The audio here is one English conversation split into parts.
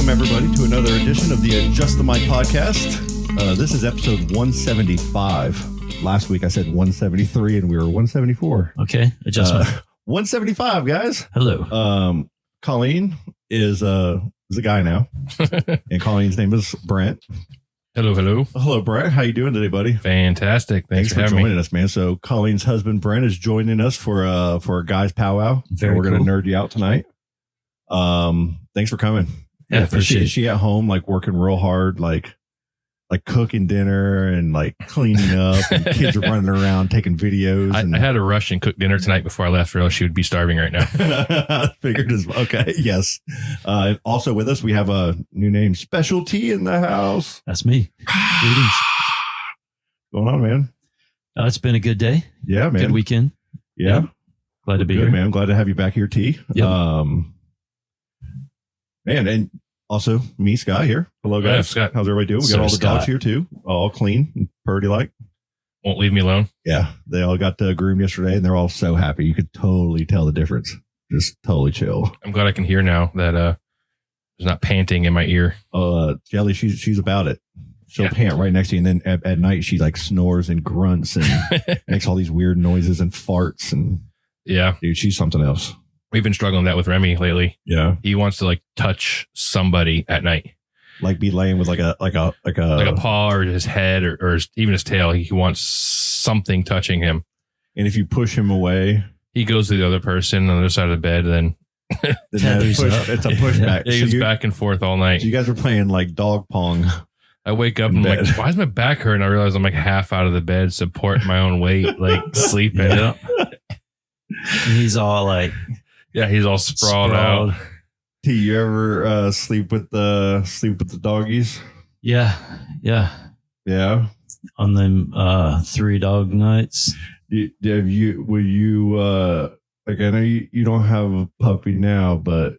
Welcome, everybody, to another edition of the Adjust the Mic podcast. This is episode 175. Last week I said 173 and we were 174. Okay, adjustment. 175, guys. Hello. Colleen is a guy now. And Colleen's name is Brent. Hello. Hello, Brent. How you doing today, buddy? Fantastic. Thanks for joining us, man. So Colleen's husband, Brent, is joining us for a guy's powwow. Very We're going cool. to nerd you out tonight. Thanks for coming. Yeah, appreciate it. She at home, like working real hard, like cooking dinner and like cleaning up, and kids are running around taking videos. I had to rush and cook dinner tonight before I left, or else she would be starving right now. Figured as well. Okay, yes. Also with us, we have a new name, Specialty, in the house. That's me. Greetings. What's going on, man? It's been a good day. Yeah, man. Good weekend. Yeah. Glad to be Good, here. man. I'm glad to have you back here, T. Yep. Man, and also me, Scott, here. Hello, guys. Yeah, Scott. How's everybody doing? We got all the dogs here, too. All clean and purdy like. Won't leave me alone. Yeah, they all got groomed yesterday, and they're all so happy. You could totally tell the difference. Just totally chill. I'm glad I can hear now that there's not panting in my ear. Jelly, she's about it. She'll pant right next to you, and then at night she like snores and grunts and makes all these weird noises and farts. And Yeah. dude, she's something else. We've been struggling with that with Remy lately. Yeah, He wants to like touch somebody at night, like be laying with like a like a paw or his head or even his tail. He wants something touching him. And if you push him away, He goes to the other person on the other side of the bed, then then Thaddeus up. it's a pushback. he goes back and forth all night. So you guys are playing like dog pong. I wake up in and I'm bed. like, why is my back hurting? I realize I'm like half out of the bed, supporting my own weight, like sleeping. Yeah. And he's all like Yeah, he's all sprawled out. T, you ever sleep with the doggies? Yeah. Yeah. On them 3 dog nights. Like I know you don't have a puppy now, but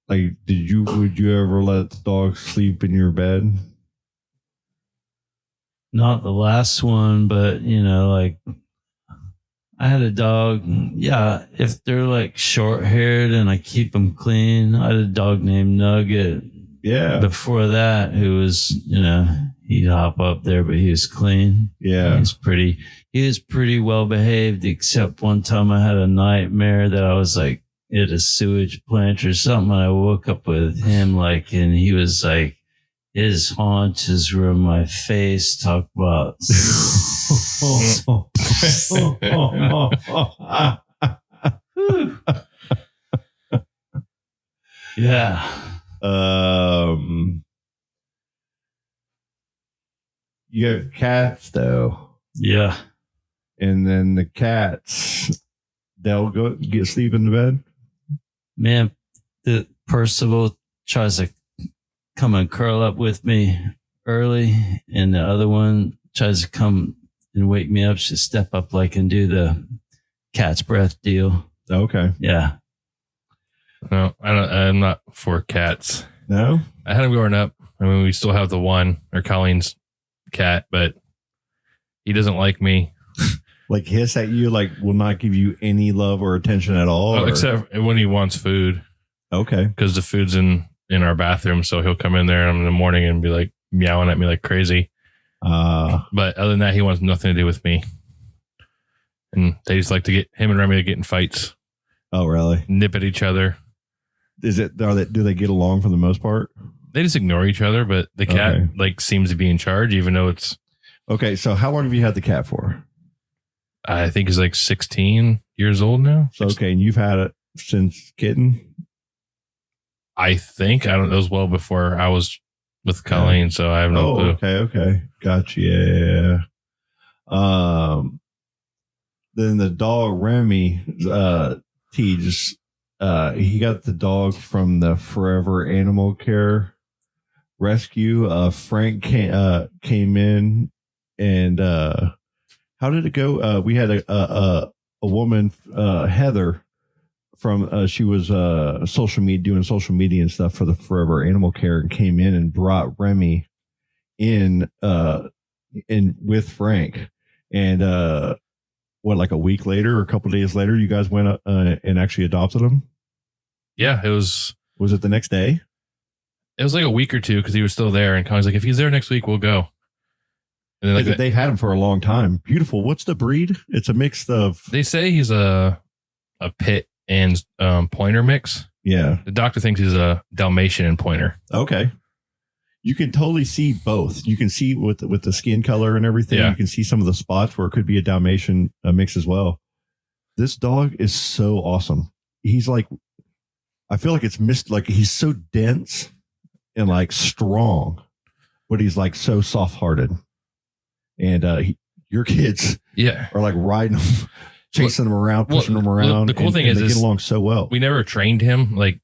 like would you ever let the dog sleep in your bed? Not the last one, but like I had a dog. Yeah, if they're like short haired and I keep them clean. I had a dog named Nugget. Yeah. Before that, who was, he'd hop up there, but he was clean. Yeah. He was pretty well behaved, except one time I had a nightmare that I was like at a sewage plant or something. And I woke up with him and he was like, his haunches were in my face. Talk about. Yeah. You have cats though, Yeah. and then the cats, they'll go get sleep in the bed. Man, the Percival tries to come and curl up with me early, and the other one tries to come and wake me up. She'll step up and do the cat's breath deal. Okay. Yeah. No, I'm not for cats. No. I had him growing up. I mean, we still have the one, or Colleen's cat, but he doesn't like me. Like hiss at you, like will not give you any love or attention at all. Or? Except when he wants food, Okay. because the food's in our bathroom. So he'll come in there in the morning and be like meowing at me like crazy. But other than that, he wants nothing to do with me. And they just like to get him and Remy to get in fights, Oh, really? nip at each other. Do they get along for the most part? They just ignore each other, but the cat seems to be in charge, even though it's. Okay. So how long have you had the cat for? I think he's like 16 years old now. So, okay. And you've had it since kitten? I think. I don't know. It was well before I was with Colleen, so I have no clue. Okay. Gotcha. Yeah. Then the dog Remy, T just he got the dog from the Furever Animal Rescue. Frank came in, and how did it go? We had a woman, Heather, from she was doing social media and stuff for the Furever Animal Care, and came in and brought Remy in with Frank, and like a week later or a couple of days later, you guys went and actually adopted him? Yeah, it was. Was it the next day? It was like a week or two because he was still there, and Colleen's like, if he's there next week, we'll go. And then they've had him for a long time. Beautiful. What's the breed? It's a mix of. They say he's a pit and pointer mix. Yeah. The doctor thinks he's a Dalmatian and pointer. Okay. You can totally see both. You can see with the skin color and everything. Yeah. You can see some of the spots where it could be a Dalmatian mix as well. This dog is so awesome. He's like, I feel like it's missed. Like he's so dense and like strong, but he's like so soft hearted. And your kids are like riding him, chasing him around, pushing him around. The cool thing is they get along so well. We never trained him like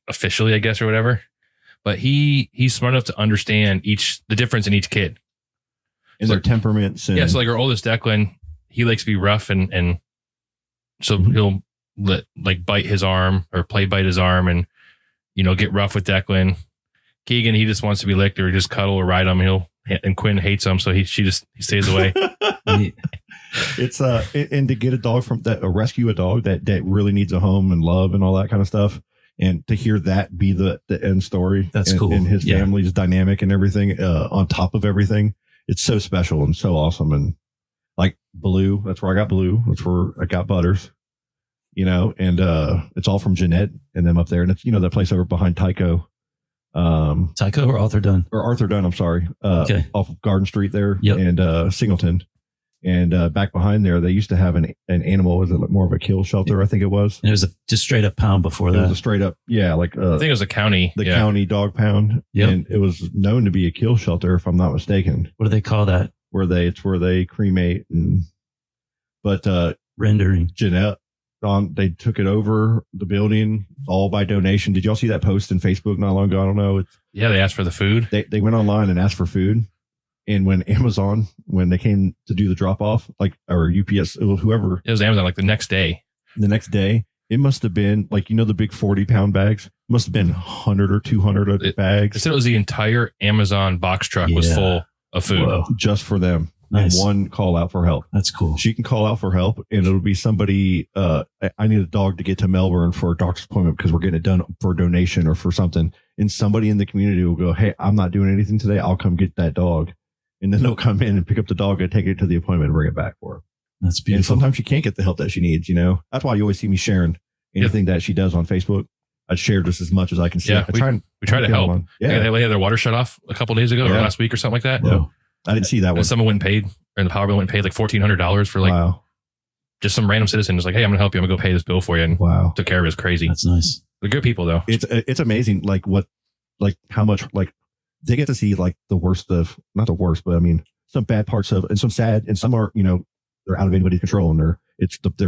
officially, I guess, or whatever. But he's smart enough to understand the difference in each kid. And their temperaments. And, so like our oldest Declan, he likes to be rough and so he'll bite his arm or play bite his arm and, get rough with Declan. Keegan, he just wants to be licked or just cuddle or ride him. And Quinn hates him. So he stays away. It's and to get a dog rescue a dog that really needs a home and love and all that kind of stuff. And to hear that be the end story. That's cool. And his family's dynamic and everything on top of everything. It's so special and so awesome. And like Blue, that's where I got Blue. That's where I got Butters, and it's all from Jeanette and them up there. And it's, that place over behind Tycho. Tycho or Arthur Dunn? Or Arthur Dunn, I'm sorry. Okay. Off of Garden Street there. Yep. And Singleton. And back behind there, they used to have an animal. Was it more of a kill shelter? I think it was. And it was just straight up pound before that. It was a straight up, like I think it was a county. The county dog pound. Yep. And it was known to be a kill shelter, if I'm not mistaken. What do they call that? It's where they cremate but rendering. Jeanette, they took it over the building all by donation. Did y'all see that post in Facebook not long ago? I don't know. They asked for the food. They went online and asked for food. And when they came to do the drop off, or UPS, whoever. It was Amazon the next day. The next day, it must have been the big 40-pound bags. It must have been 100 or 200 bags. It said it was the entire Amazon box truck was full of food. Whoa. Just for them. Nice. And one call out for help. That's cool. She can call out for help and it'll be somebody, I need a dog to get to Melbourne for a doctor's appointment because we're getting it done for a donation or for something. And somebody in the community will go, hey, I'm not doing anything today. I'll come get that dog. And then they'll come in and pick up the dog and take it to the appointment and bring it back for her. That's beautiful. And sometimes she can't get the help that she needs, That's why you always see me sharing anything that she does on Facebook. I share just as much as I can see. Yeah, we try to help. Yeah. They had their water shut off a couple of days ago or last week or something like that. Whoa. I didn't see that one. And someone went and paid, and the power bill went and paid $1,400 for just some random citizen was like, hey, I'm going to help you. I'm going to go pay this bill for you. And took care of it. It's crazy. That's nice. They're good people though. It's amazing. How much they get to see the worst of, not the worst, but I mean, some bad parts of, and some sad, and some are, they're out of anybody's control and they're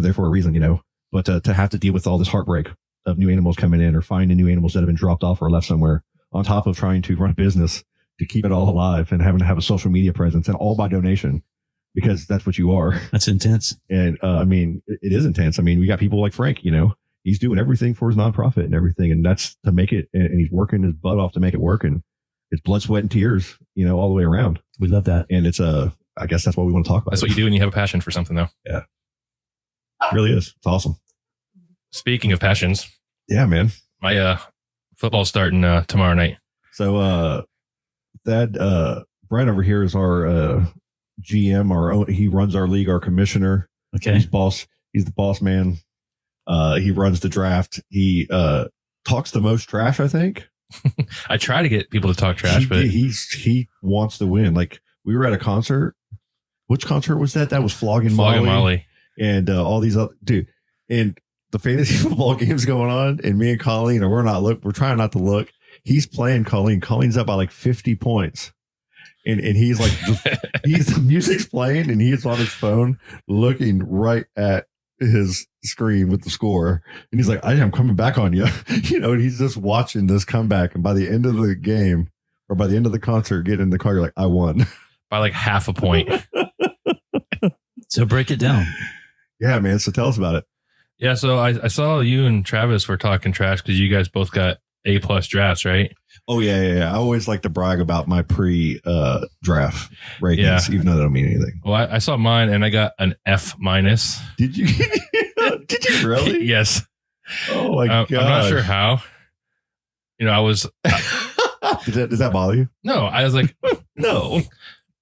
there for a reason, but to have to deal with all this heartbreak of new animals coming in or finding new animals that have been dropped off or left somewhere on top of trying to run a business to keep it all alive and having to have a social media presence and all by donation because that's what you are. That's intense. And I mean, it is intense. I mean, we got people like Frank, he's doing everything for his nonprofit and everything. And that's to make it, and he's working his butt off to make it work. And it's blood, sweat, and tears, all the way around. We love that. And it's I guess that's what we want to talk about. That's what you do when you have a passion for something though. Yeah. It really is. It's awesome. Speaking of passions. Yeah, man. My football's starting tomorrow night. So Brent over here is our GM, he runs our league, our commissioner. Okay. He's the boss man. He runs the draft. He talks the most trash, I think. I try to get people to talk trash, but he wants to win. We were at a concert. Which concert was that? That was Flogging Molly. And all these other dude. And the fantasy football game's going on, and me and Colleen, and we're trying not to look. He's playing Colleen. Colleen's up by 50 points. And he's the music's playing, and he's on his phone looking right at his screen with the score. And he's like, I'm coming back on you. And he's just watching this comeback. And by the end of the game, or by the end of the concert, get in the car, you're like, I won. By half a point. So break it down. Yeah, man. So tell us about it. Yeah. So I saw you and Travis were talking trash because you guys both got A+ drafts, right? Oh, yeah. I always like to brag about my pre-draft rankings, even though they don't mean anything. Well, I saw mine and I got an F-. Did you? Did you really? Yes. Oh, my God. I'm not sure how. I was... Does that bother you? No, I was like, no.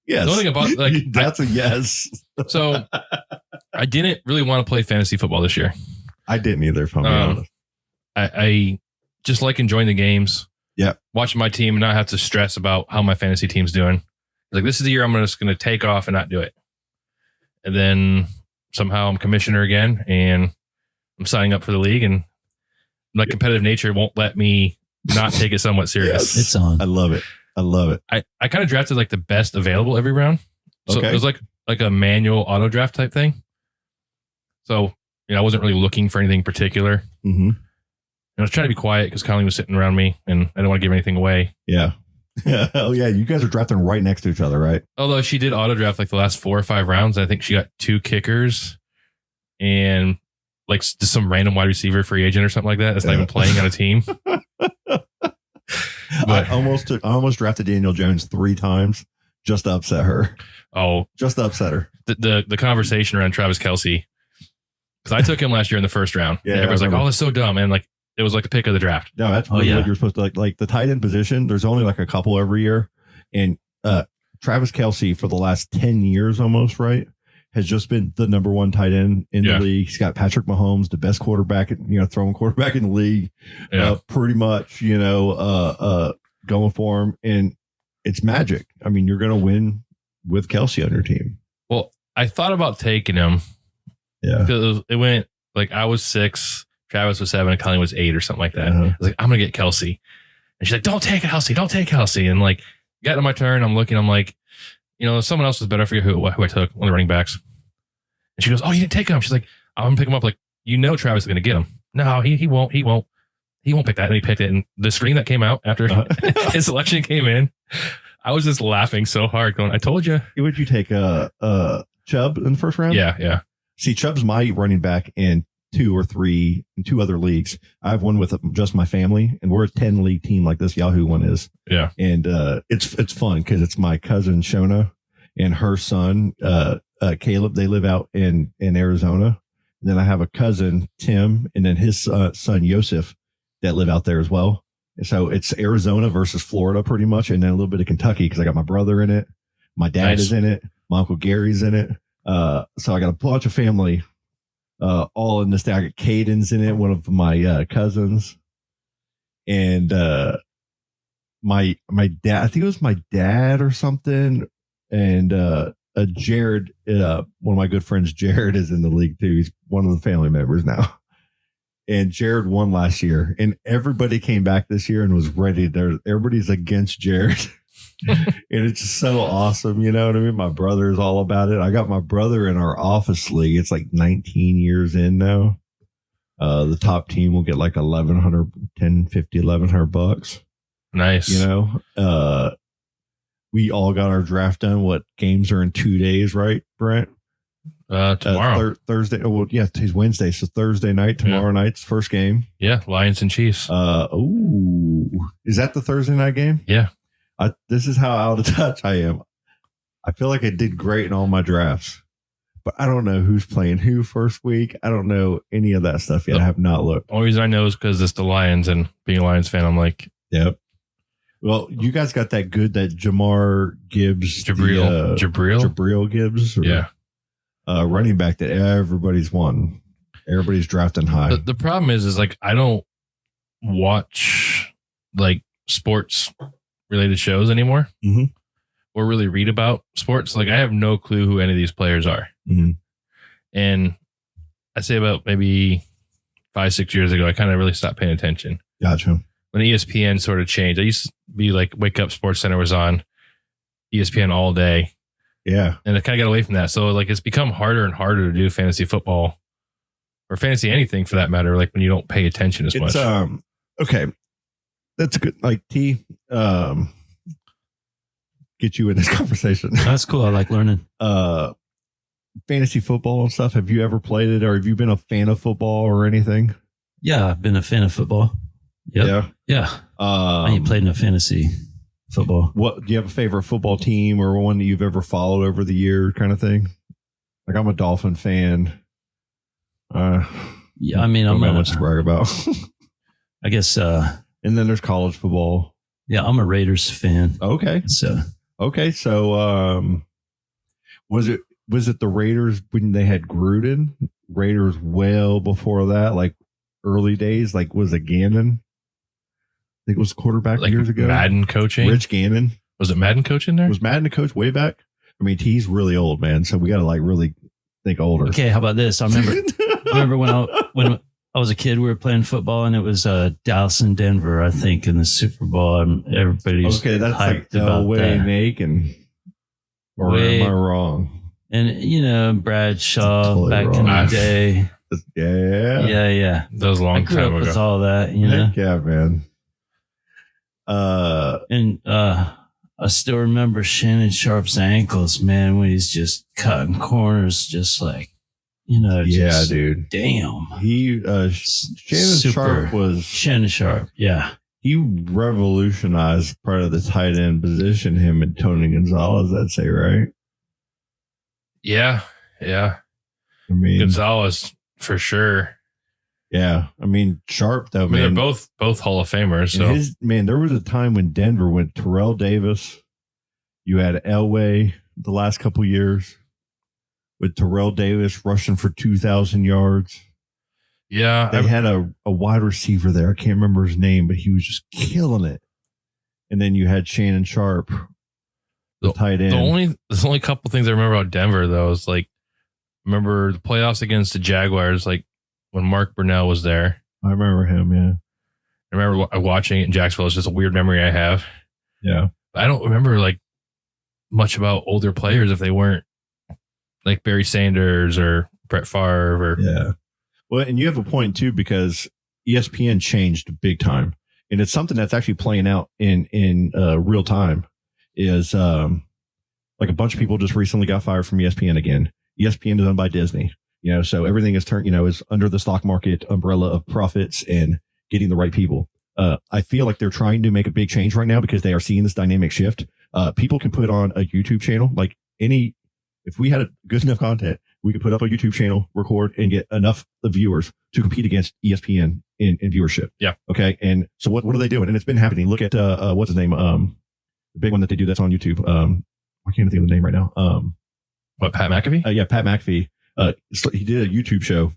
Yes. The only thing about like that's a yes. So I didn't really want to play fantasy football this year. I didn't either, if I'm being honest. I just like enjoying the games. Yeah. Watching my team and not have to stress about how my fantasy team's doing. Like, this is the year I'm just going to take off and not do it. And then somehow I'm commissioner again and I'm signing up for the league, and my competitive nature won't let me not take it somewhat serious. Yes. It's on. I love it. I kind of drafted like the best available every round. So it was like a manual auto draft type thing. So, I wasn't really looking for anything particular. Mm-hmm. And I was trying to be quiet because Colleen was sitting around me and I didn't want to give anything away. Yeah. Oh, yeah. You guys are drafting right next to each other, right? Although she did auto draft like the last 4 or 5 rounds. I think she got 2 kickers and like just some random wide receiver free agent or something like that. That's not even playing on a team. I almost drafted Daniel Jones 3 times just to upset her. Oh, just to upset her. The conversation around Travis Kelce, because I took him last year in the first round. Yeah, everyone's like, "Oh, that's so dumb," and like it was like the pick of the draft. No, that's really what you're supposed to like the tight end position. There's only like a couple every year, and Travis Kelce for the last 10 years almost, right, has just been the number 1 tight end in the league. He's got Patrick Mahomes, the best quarterback, throwing quarterback in the league, pretty much, going for him. And it's magic. I mean, you're going to win with Kelce on your team. Well, I thought about taking him. Yeah. Because it went like I was 6, Travis was 7, and Colleen was 8 or something like that. I was like, I'm going to get Kelce. And she's like, don't take Kelce. And like, got to my turn. I'm looking, I'm like, someone else was better. I forget who I took, one of the running backs. And she goes, oh, you didn't take him. She's like, I'm going to pick him up. Like, Travis is going to get him. No, he won't. He won't pick that. And he picked it. And the screen that came out after his selection came in, I was just laughing so hard going, I told you. Would you take Chubb in the first round? Yeah. See, Chubb's my running back in 2 or 3 in 2 other leagues. I have one with just my family, and we're a 10-league team like this Yahoo one is. Yeah. And it's fun because it's my cousin Shona and her son Caleb. They live out in Arizona. And then I have a cousin Tim, and then his son Yosef that live out there as well. And so it's Arizona versus Florida pretty much, and then a little bit of Kentucky because I got my brother in it. My dad is in it. My uncle Gary's in it. So I got a bunch of family all in this thing. I got Caden's in it, one of my cousins. And my dad, I think it was my dad or something. And Jared, one of my good friends, Jared, is in the league too. He's one of the family members now. And Jared won last year, and everybody came back this year and was ready. Everybody's against Jared. And it's just so awesome. You know what I mean? My brother is all about it. I got my brother in our office league. It's like 19 years in now. The top team will get like $1,150 Nice. We all got our draft done. What games are in 2 days, right, Brent? Tomorrow. Thursday. Oh, well, yeah, today's Wednesday. So Thursday night, tomorrow night's first game. Yeah. Lions and Chiefs. Is that the Thursday night game? Yeah. This is how out of touch I am. I feel like I did great in all my drafts, but I don't know who's playing who first week. I don't know any of that stuff yet. I have not looked. The only reason I know is because it's the Lions, and being a Lions fan, I'm like, yep. Well, you guys got that Jamar Gibbs, Jabril Gibbs, yeah, running back that everybody's won. Everybody's drafting high. The problem is like I don't watch like sports related shows anymore, or really read about sports. Like I have no clue who any of these players are. And I say about maybe 5-6 years ago, I kind of really stopped paying attention. Gotcha. When ESPN sort of changed, I used to be like, wake up, Sports Center was on ESPN all day. Yeah. And I kind of got away from that. So like, it's become harder and harder to do fantasy football or fantasy anything for that matter. Like when you don't pay attention as much. Okay. That's good. Like get you in this conversation. That's cool. I like learning. Fantasy football and stuff. Have you ever played it, or have you been a fan of football or anything? Yeah, I've been a fan of football. Yep. Yeah. I ain't played in a fantasy football. What do you have a favorite football team or one that you've ever followed over the year, kind of thing? Like I'm a Dolphin fan. Yeah, I mean, I'm not much to brag about. I guess. And then there's college football. Yeah, I'm a Raiders fan. Okay. So was it the Raiders when they had Gruden? Raiders well before that, like early days, like was it Gannon? I think it was quarterback like years ago. Madden coaching. Rich Gannon. Was it Madden coach in there? Was Madden a coach way back? I mean, he's really old, man. So we got to like really think older. Okay, how about this? I remember when I was a kid, we were playing football, and it was Dallas and Denver, I think, in the Super Bowl. And everybody's okay. That's hyped like about Elway that. and Aiken. Or am I wrong? And Bradshaw Totally back wrong. in the day. Yeah. That was a long I grew time up ago. with all that, you know. Heck yeah, man. And I still remember Shannon Sharp's ankles, man, when he's just cutting corners, just like, yeah, dude. Damn. He Shannon Sharp was Shannon Sharp, yeah. he revolutionized part of the tight end position, him and Tony Gonzalez, I'd say, right? Yeah. I mean, Gonzalez for sure. yeah. I mean, Sharp though, I mean, man. they're both Hall of Famers. So There was a time when Denver went Terrell Davis. You had Elway the last couple years with Terrell Davis rushing for 2,000 yards. yeah, They had a wide receiver there. I can't remember his name, but he was just killing it. And then you had Shannon Sharp, the tight end. There's only a couple things I remember about Denver though. Is like remember the playoffs against the Jaguars, like when Mark Brunell was there. I remember him, yeah. I remember watching it in Jacksonville. It's just a weird memory I have. Yeah. I don't remember like much about older players if they weren't like Barry Sanders or Brett Favre or Yeah. Well, and you have a point too, because ESPN changed big time. And it's something that's actually playing out in real time is like a bunch of people just recently got fired from ESPN again. ESPN is owned by Disney, so everything is turned, is under the stock market umbrella of profits and getting the right people. I feel like they're trying to make a big change right now because they are seeing this dynamic shift. People can put on a YouTube channel, like if we had a good enough content, we could put up a YouTube channel, record, and get enough of viewers to compete against ESPN in viewership. Yeah. Okay. And so what are they doing? And it's been happening. Look at what's his name? The big one that they do that's on YouTube. I can't think of the name right now. what, Pat McAfee? Yeah, Pat McAfee. He did a YouTube show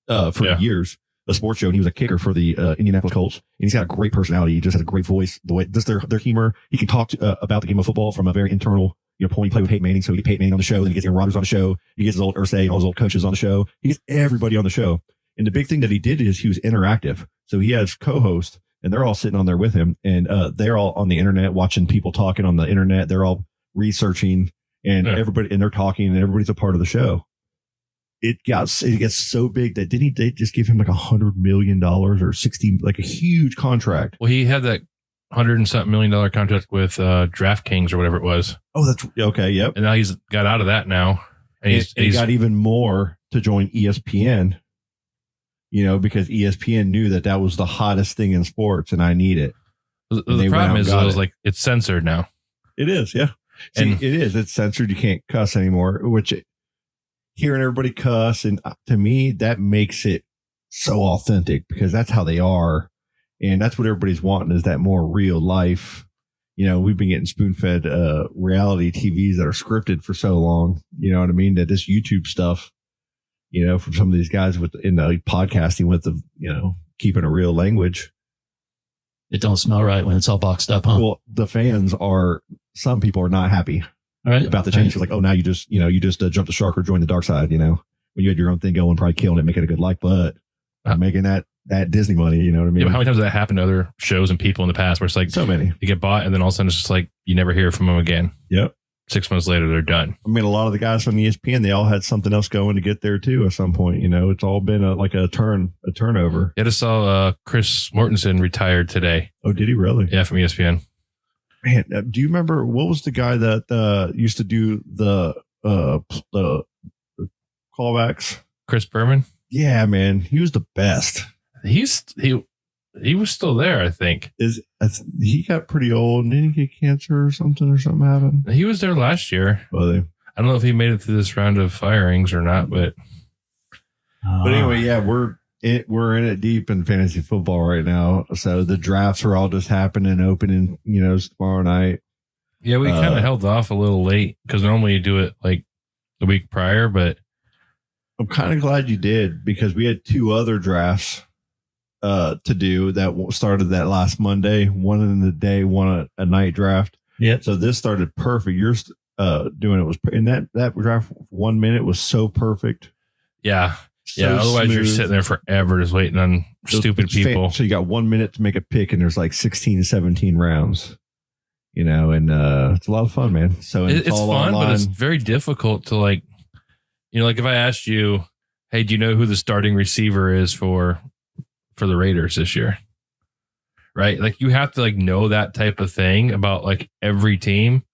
for years, a sports show, and he was a kicker for the Indianapolis Colts. And he's got a great personality. He just has a great voice. The way just their humor. He can talk about the game of football from a very internal point. He played with Peyton Manning, so he gets Peyton Manning on the show. Then he gets Aaron Rodgers on the show. He gets his old Irsay and all his old coaches on the show. He gets everybody on the show. And the big thing that he did is he was interactive. So he has co-hosts, and they're all sitting on there with him, and they're all on the internet watching people talking on the internet. They're all researching, and everybody, and they're talking, and everybody's a part of the show. It gets so big that they just give him like $100 million or 60, like a huge contract. Well, he had that $100 and something million contract with DraftKings or whatever it was. Oh, that's okay. Yep. And now he's got out of that now. And he got even more to join ESPN, because ESPN knew that was the hottest thing in sports, and I need it. The problem is like it's censored now. It is, yeah. See, it is. It's censored. You can't cuss anymore, which hearing everybody cuss, and to me, that makes it so authentic because that's how they are. And that's what everybody's wanting, is that more real life. We've been getting spoon-fed reality TVs that are scripted for so long. You know what I mean? That this YouTube stuff, from some of these guys in the podcasting with the, keeping a real language. It don't smell right when it's all boxed up, huh? Well, the fans some people are not happy about the change. Like, oh, now you just jumped the shark or joined the dark side, when you had your own thing going, probably killing it, making a good life, but making that Disney money, you know what I mean? Yeah, but how many times has that happened to other shows and people in the past where it's like so many, you get bought and then all of a sudden it's just like you never hear from them again. Yep. 6 months later, they're done. I mean, a lot of the guys from ESPN, they all had something else going to get there too at some point. It's all been a turnover. I just saw Chris Mortensen retired today. Oh, did he really? Yeah, from ESPN. Man, do you remember what was the guy that used to do the callbacks? Chris Berman? Yeah, man, he was the best. He was still there, I think. He got pretty old and didn't he get cancer or something happened? He was there last year. I don't know if he made it through this round of firings or not, but anyway, yeah, we're we're in it deep in fantasy football right now. So the drafts are all just happening, opening, tomorrow night. Yeah, we kind of held off a little late because normally you do it like the week prior, but I'm kind of glad you did because we had 2 other drafts to do that started that last Monday, one in the day, one a night draft. Yeah. So this started perfect. You're doing it was, and that draft 1 minute was so perfect. Yeah. So yeah. Otherwise, smooth. you're sitting there forever just waiting on stupid people. So you got 1 minute to make a pick, and there's like 16, 17 rounds. And it's a lot of fun, man. So it's all fun, online. but it's very difficult to like if I asked you, hey, do you know who the starting receiver is for the Raiders this year? Right? Like you have to like know that type of thing about like every team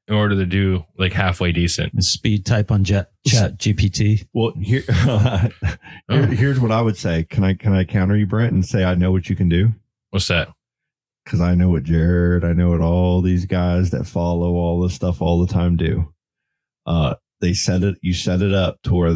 in order to do like halfway decent. Speed type on ChatGPT. Well, here's what I would say. Can I counter you, Brent, and say I know what you can do? What's that? Because I know what Jared, I know what all these guys that follow all this stuff all the time do. You set it up to where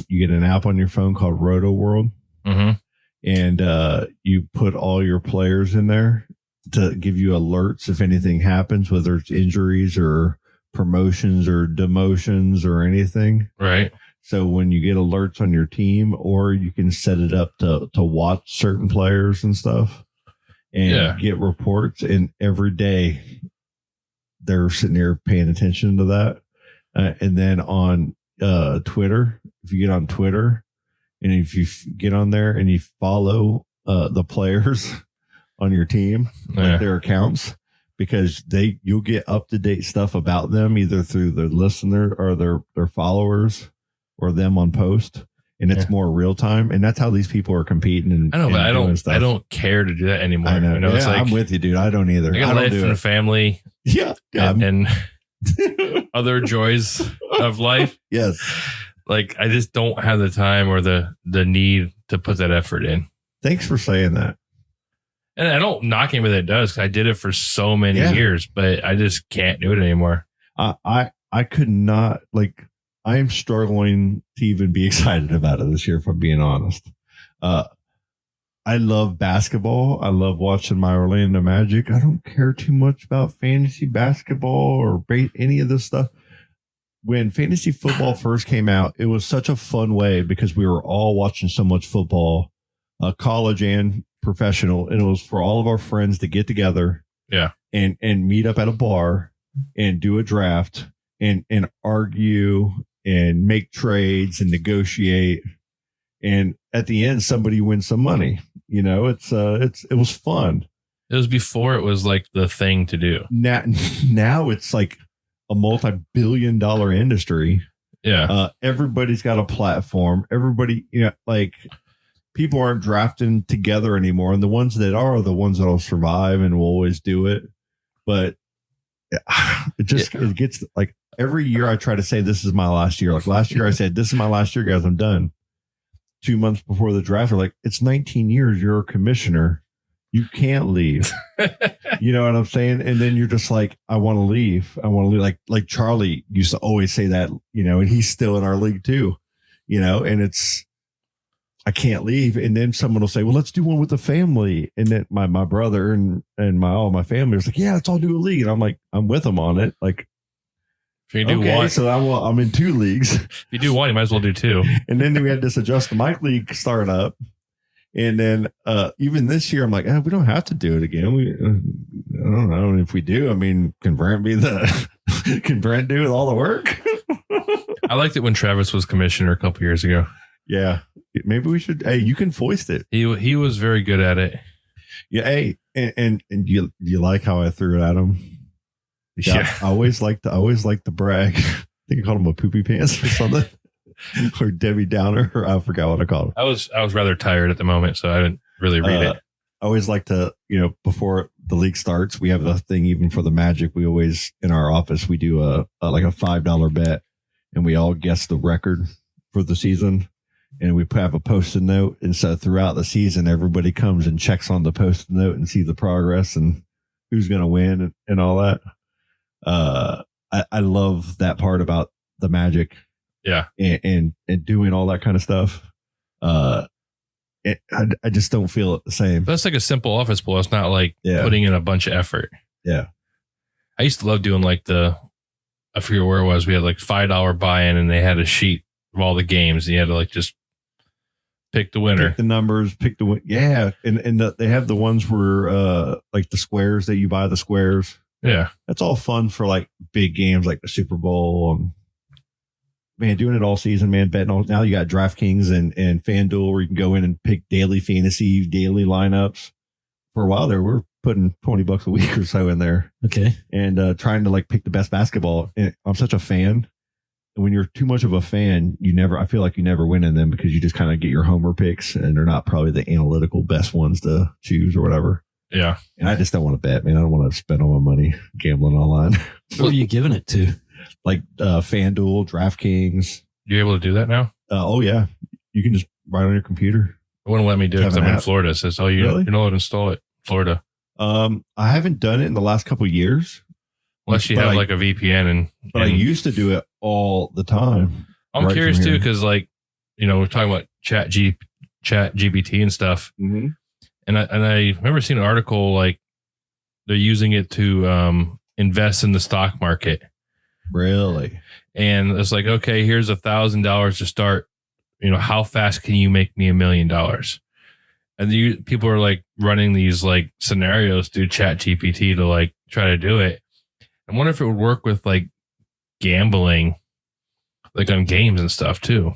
you get an app on your phone called Roto World, and you put all your players in there to give you alerts if anything happens, whether it's injuries or promotions or demotions or anything. Right. So when you get alerts on your team, or you can set it up to watch certain players and stuff. And get reports, and every day they're sitting there paying attention to that. And then on Twitter, if you get on Twitter, and if you get on there and you follow the players on your team, like their accounts, because you'll get up to date stuff about them either through their listener or their followers or them on post. And it's more real time, and that's how these people are competing. And I know, but I don't care to do that anymore. I know. It's like, I'm with you, dude. I don't either. I got life and family. Yeah. And other joys of life. Yes. Like I just don't have the time or the need to put that effort in. Thanks for saying that. And I don't knock anybody that does, because I did it for so many years, but I just can't do it anymore. I could not, like, I am struggling to even be excited about it this year, if I'm being honest. I love basketball. I love watching my Orlando Magic. I don't care too much about fantasy basketball or any of this stuff. When fantasy football first came out, it was such a fun way because we were all watching so much football, college and professional. And it was for all of our friends to get together and meet up at a bar and do a draft and argue and make trades and negotiate. And at the end, somebody wins some money. It was fun. It was before it was like the thing to do. Now it's like a multi-billion-dollar industry. Yeah. Everybody's got a platform. Everybody, like people aren't drafting together anymore. And the ones that are the ones that'll survive and will always do it. But it gets like every year I try to say, this is my last year. Like last year I said, this is my last year, guys. I'm done. 2 months before the draft, they're like, it's 19 years. You're a commissioner. You can't leave. You know what I'm saying? And then you're just like, I want to leave. I want to leave. Like Charlie used to always say that, and he's still in our league too, and it's, I can't leave. And then someone will say, well, let's do one with the family. And then my brother and all my family was like, yeah, let's all do a league. And I'm like, I'm with them on it. Like, if you do one, so I'm in 2 leagues. If you do one, you might as well do 2. And then we had this Adjust the Mic League start up. And then even this year, I'm like, we don't have to do it again. I don't know if we do. I mean, can Brent can Brent do all the work? I liked it when Travis was commissioner a couple years ago. Yeah, maybe we should. Hey, you can foist it. He was very good at it. Yeah. Hey, and you like how I threw it at him? Yeah. I always like to brag. I think I called him a poopy pants or something. Or Debbie Downer, or I forgot what I called him. I was rather tired at the moment, so I didn't really read it. I always like to, before the league starts, we have a thing even for the Magic. We always in our office we do a $5 bet, and we all guess the record for the season, and we have a post-it note. And so throughout the season, everybody comes and checks on the post-it note and see the progress and who's going to win and all that. I love that part about the Magic. Yeah. And doing all that kind of stuff. I just don't feel it the same. That's like a simple office pull. It's not like putting in a bunch of effort. Yeah. I used to love doing like I forget where it was. We had like $5 buy-in and they had a sheet of all the games and you had to like just pick the winner. Pick the numbers, pick the win. Yeah. And they have the ones where like the squares that you buy the squares. Yeah. That's all fun for like big games like the Super Bowl. Man, doing it all season, man. Betting all. Now you got DraftKings and FanDuel where you can go in and pick daily fantasy, daily lineups. For a while there, we're putting $20 a week or so in there. Okay. And trying to like pick the best basketball. And I'm such a fan. And when you're too much of a fan, I feel like you never win in them because you just kind of get your homer picks and they're not probably the analytical best ones to choose or whatever. Yeah. And I just don't want to bet, man. I don't want to spend all my money gambling online. What are you giving it to? Like FanDuel, DraftKings. You able to do that now? Oh, yeah. You can just write on your computer. It wouldn't let me do it because I'm in Florida. It says, you know how to install it. Florida. I haven't done it in the last couple of years. Unless you have like a VPN. But I used to do it all the time. I'm curious too because like, we're talking about ChatGPT and stuff. Mm-hmm. And I remember seeing an article like they're using it to invest in the stock market. Really? And it's like, okay, here's $1,000 to start. How fast can you make me $1 million? And people are like running these like scenarios through ChatGPT to like try to do it. I wonder if it would work with like gambling, like on games and stuff too.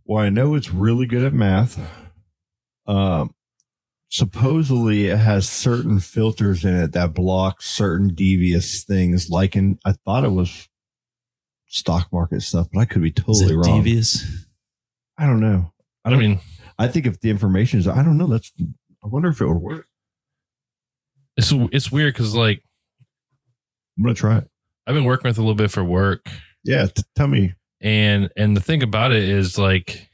Well, I know it's really good at math. Supposedly it has certain filters in it that block certain devious things. I thought it was stock market stuff, but I could be totally wrong. Devious? I don't know. I think if the information is, I don't know. I wonder if it would work. It's weird because like I'm gonna try it. I've been working with it a little bit for work. Yeah, tell me. And the thing about it is like,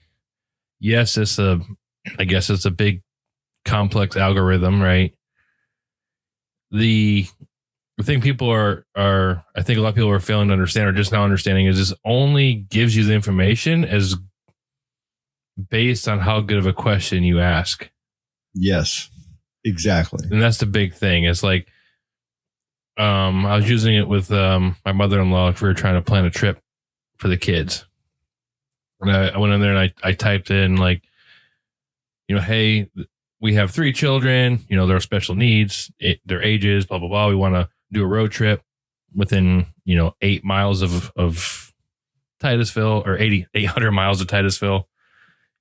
yes, I guess it's a big complex algorithm, right? The thing people I think a lot of people are failing to understand or just now understanding is this only gives you the information as based on how good of a question you ask. Yes, exactly. And that's the big thing. It's like, I was using it with my mother-in-law if we were trying to plan a trip for the kids. And I went in there and I typed in like, hey, we have 3 children, there are special needs, their ages, blah, blah, blah. We want to do a road trip within, 8 miles of Titusville or 800 miles of Titusville,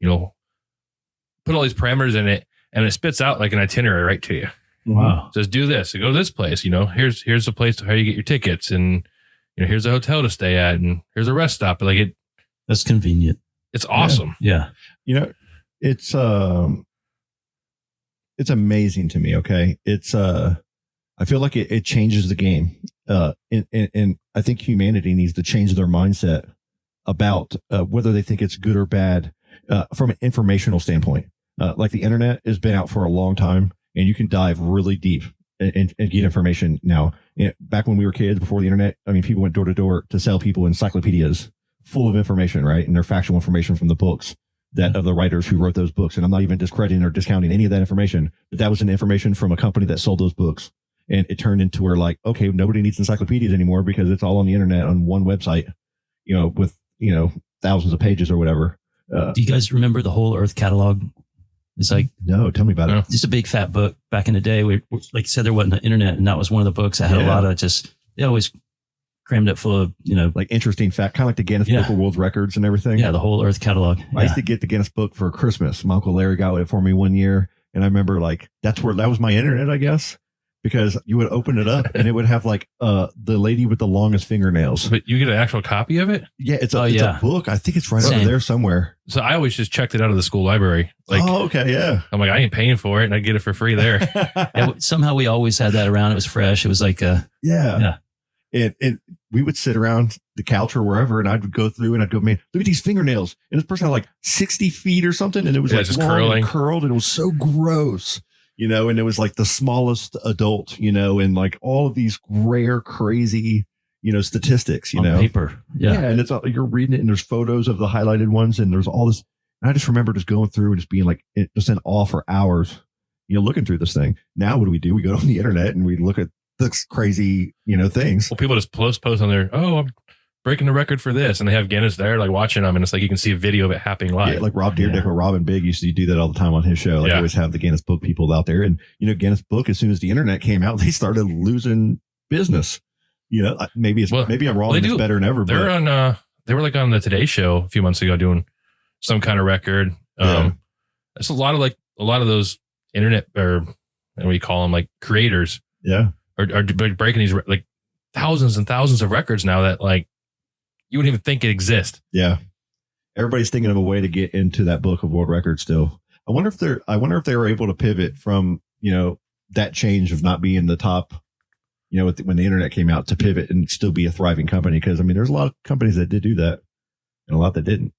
put all these parameters in it and it spits out like an itinerary right to you. Wow. It says, do this, go to this place, here's the place how you get your tickets and, here's a hotel to stay at and here's a rest stop. Like that's convenient. It's awesome. Yeah. It's amazing to me. Okay. I feel like it changes the game. And I think humanity needs to change their mindset about whether they think it's good or bad from an informational standpoint. Like the internet has been out for a long time and you can dive really deep and get information now. Back when we were kids before the internet, people went door to door to sell people encyclopedias full of information, right? And they're factual information from the books of the writers who wrote those books. And I'm not even discrediting or discounting any of that information, but that was an information from a company that sold those books. And it turned into where like, okay, nobody needs encyclopedias anymore because it's all on the internet on one website, with, thousands of pages or whatever. Do you guys remember the Whole Earth catalog? It's like, no, tell me about it. Just a big fat book back in the day. Like you said, there wasn't the internet, and that was one of the books that had a lot of they always crammed it full of, like interesting fact, kind of like the Guinness Book of World Records and everything. Yeah, the Whole Earth catalog. I used to get the Guinness Book for Christmas. My Uncle Larry got it for me one year. And I remember like, that was my internet, I guess. Because you would open it up and it would have like the lady with the longest fingernails. But you get an actual copy of it? Yeah, it's a book. I think it's right over there somewhere. So I always just checked it out of the school library. Like, oh, okay, yeah. I'm like, I ain't paying for it, and I get it for free there. Somehow we always had that around. It was fresh. It was like yeah. And we would sit around the couch or wherever, and I'd go through and I'd go, man, look at these fingernails. And this person had like 60 feet or something, and it was like just long and curled, and it was so gross. And it was like the smallest adult, and like all of these rare, crazy, statistics, on paper. Yeah. And it's you're reading it and there's photos of the highlighted ones and there's all this. And I just remember just going through and just being like, just in awe for hours, looking through this thing. Now, what do? We go on the internet and we look at this crazy, things. Well, people just post on there. Oh, I'm breaking the record for this. And they have Guinness there, like watching them. And it's like, you can see a video of it happening live. Yeah, like Rob Deerdick or Robin Big used to do that all the time on his show. Like they always have the Guinness Book people out there. And, Guinness Book, as soon as the internet came out, they started losing business. Maybe I'm wrong. It's better than ever. They're on, they were like on the Today Show a few months ago doing some kind of record. It's a lot of those internet, or what do you call them, like creators. Yeah. Are breaking these like thousands and thousands of records now that like you wouldn't even think it exists. Yeah. Everybody's thinking of a way to get into that book of world records still. I wonder if they were able to pivot from, that change of not being the top, when the internet came out, to pivot and still be a thriving company. Cause there's a lot of companies that did do that and a lot that didn't.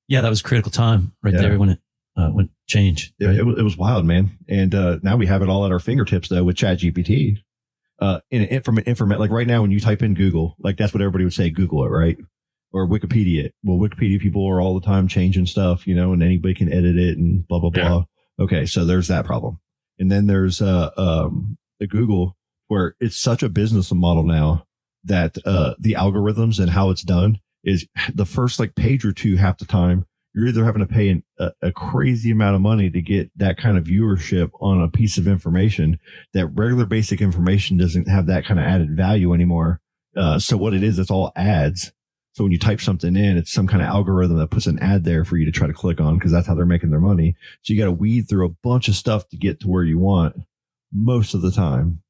Yeah. That was a critical time there when it went change. Right? It was wild, man. And, now we have it all at our fingertips though with ChatGPT. Like right now, when you type in Google, like that's what everybody would say, Google it, right? Or Wikipedia it. Well, Wikipedia people are all the time changing stuff, and anybody can edit it and blah, blah, blah. Okay. So there's that problem. And then there's, the Google, where it's such a business model now that, the algorithms and how it's done is the first like page or two, half the time, you're either having to pay a crazy amount of money to get that kind of viewership on a piece of information that regular basic information doesn't have that kind of added value anymore. So what it is, it's all ads. So when you type something in, it's some kind of algorithm that puts an ad there for you to try to click on, because that's how they're making their money. So you got to weed through a bunch of stuff to get to where you want most of the time.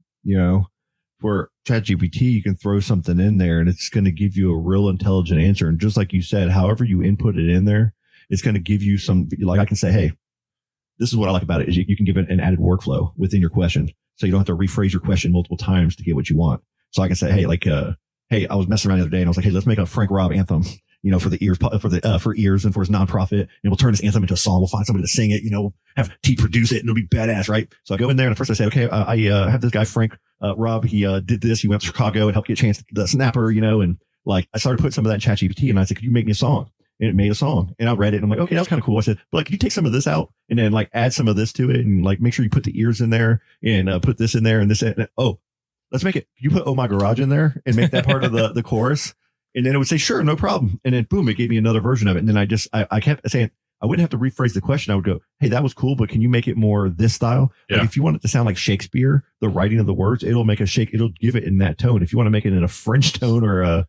For ChatGPT, you can throw something in there and it's going to give you a real intelligent answer. And just like you said, however you input it in there, it's going to give you some, like I can say, hey, this is what I like about it is you can give it an added workflow within your question. So you don't have to rephrase your question multiple times to get what you want. So I can say, hey, hey, I was messing around the other day and I was like, hey, let's make a Frank Robb anthem, for the ears, for ears and for his nonprofit. And we'll turn this anthem into a song. We'll find somebody to sing it, have T produce it and it'll be badass. Right. So I go in there and first I say, okay, I have this guy, Frank Robb. He did this. He went to Chicago and helped get a chance to the snapper, and like I started putting some of that in ChatGPT and I said, could you make me a song? And it made a song and I read it and I'm like, okay, that was kind of cool. I said, but like, can you take some of this out and then like add some of this to it and like make sure you put the ears in there and put this in there and this. And, let's make it. Can you put Oh My Garage in there and make that part of the chorus? And then it would say, sure, no problem. And then boom, it gave me another version of it. And then I kept saying, I wouldn't have to rephrase the question. I would go, hey, that was cool, but can you make it more this style? Yeah. Like if you want it to sound like Shakespeare, the writing of the words, it'll give it in that tone. If you want to make it in a French tone or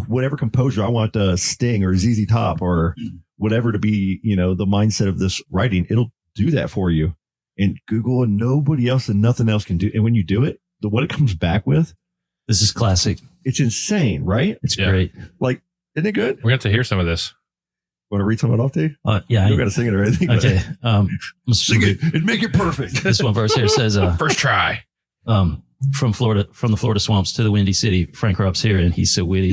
whatever composure, I want Sting or ZZ Top or whatever to be, the mindset of this writing, it'll do that for you. And Google and nobody else and nothing else can do. And when you do it, what it comes back with, this is classic. It's insane, right? It's great. Like, isn't it good? We're going to hear some of this. Want to read some of it off to you? Yeah. You got to sing it or anything. Okay. Sing it and make it perfect. This one verse here says, first try. From the Florida swamps to the Windy City, Frank Robb's here and he's so witty.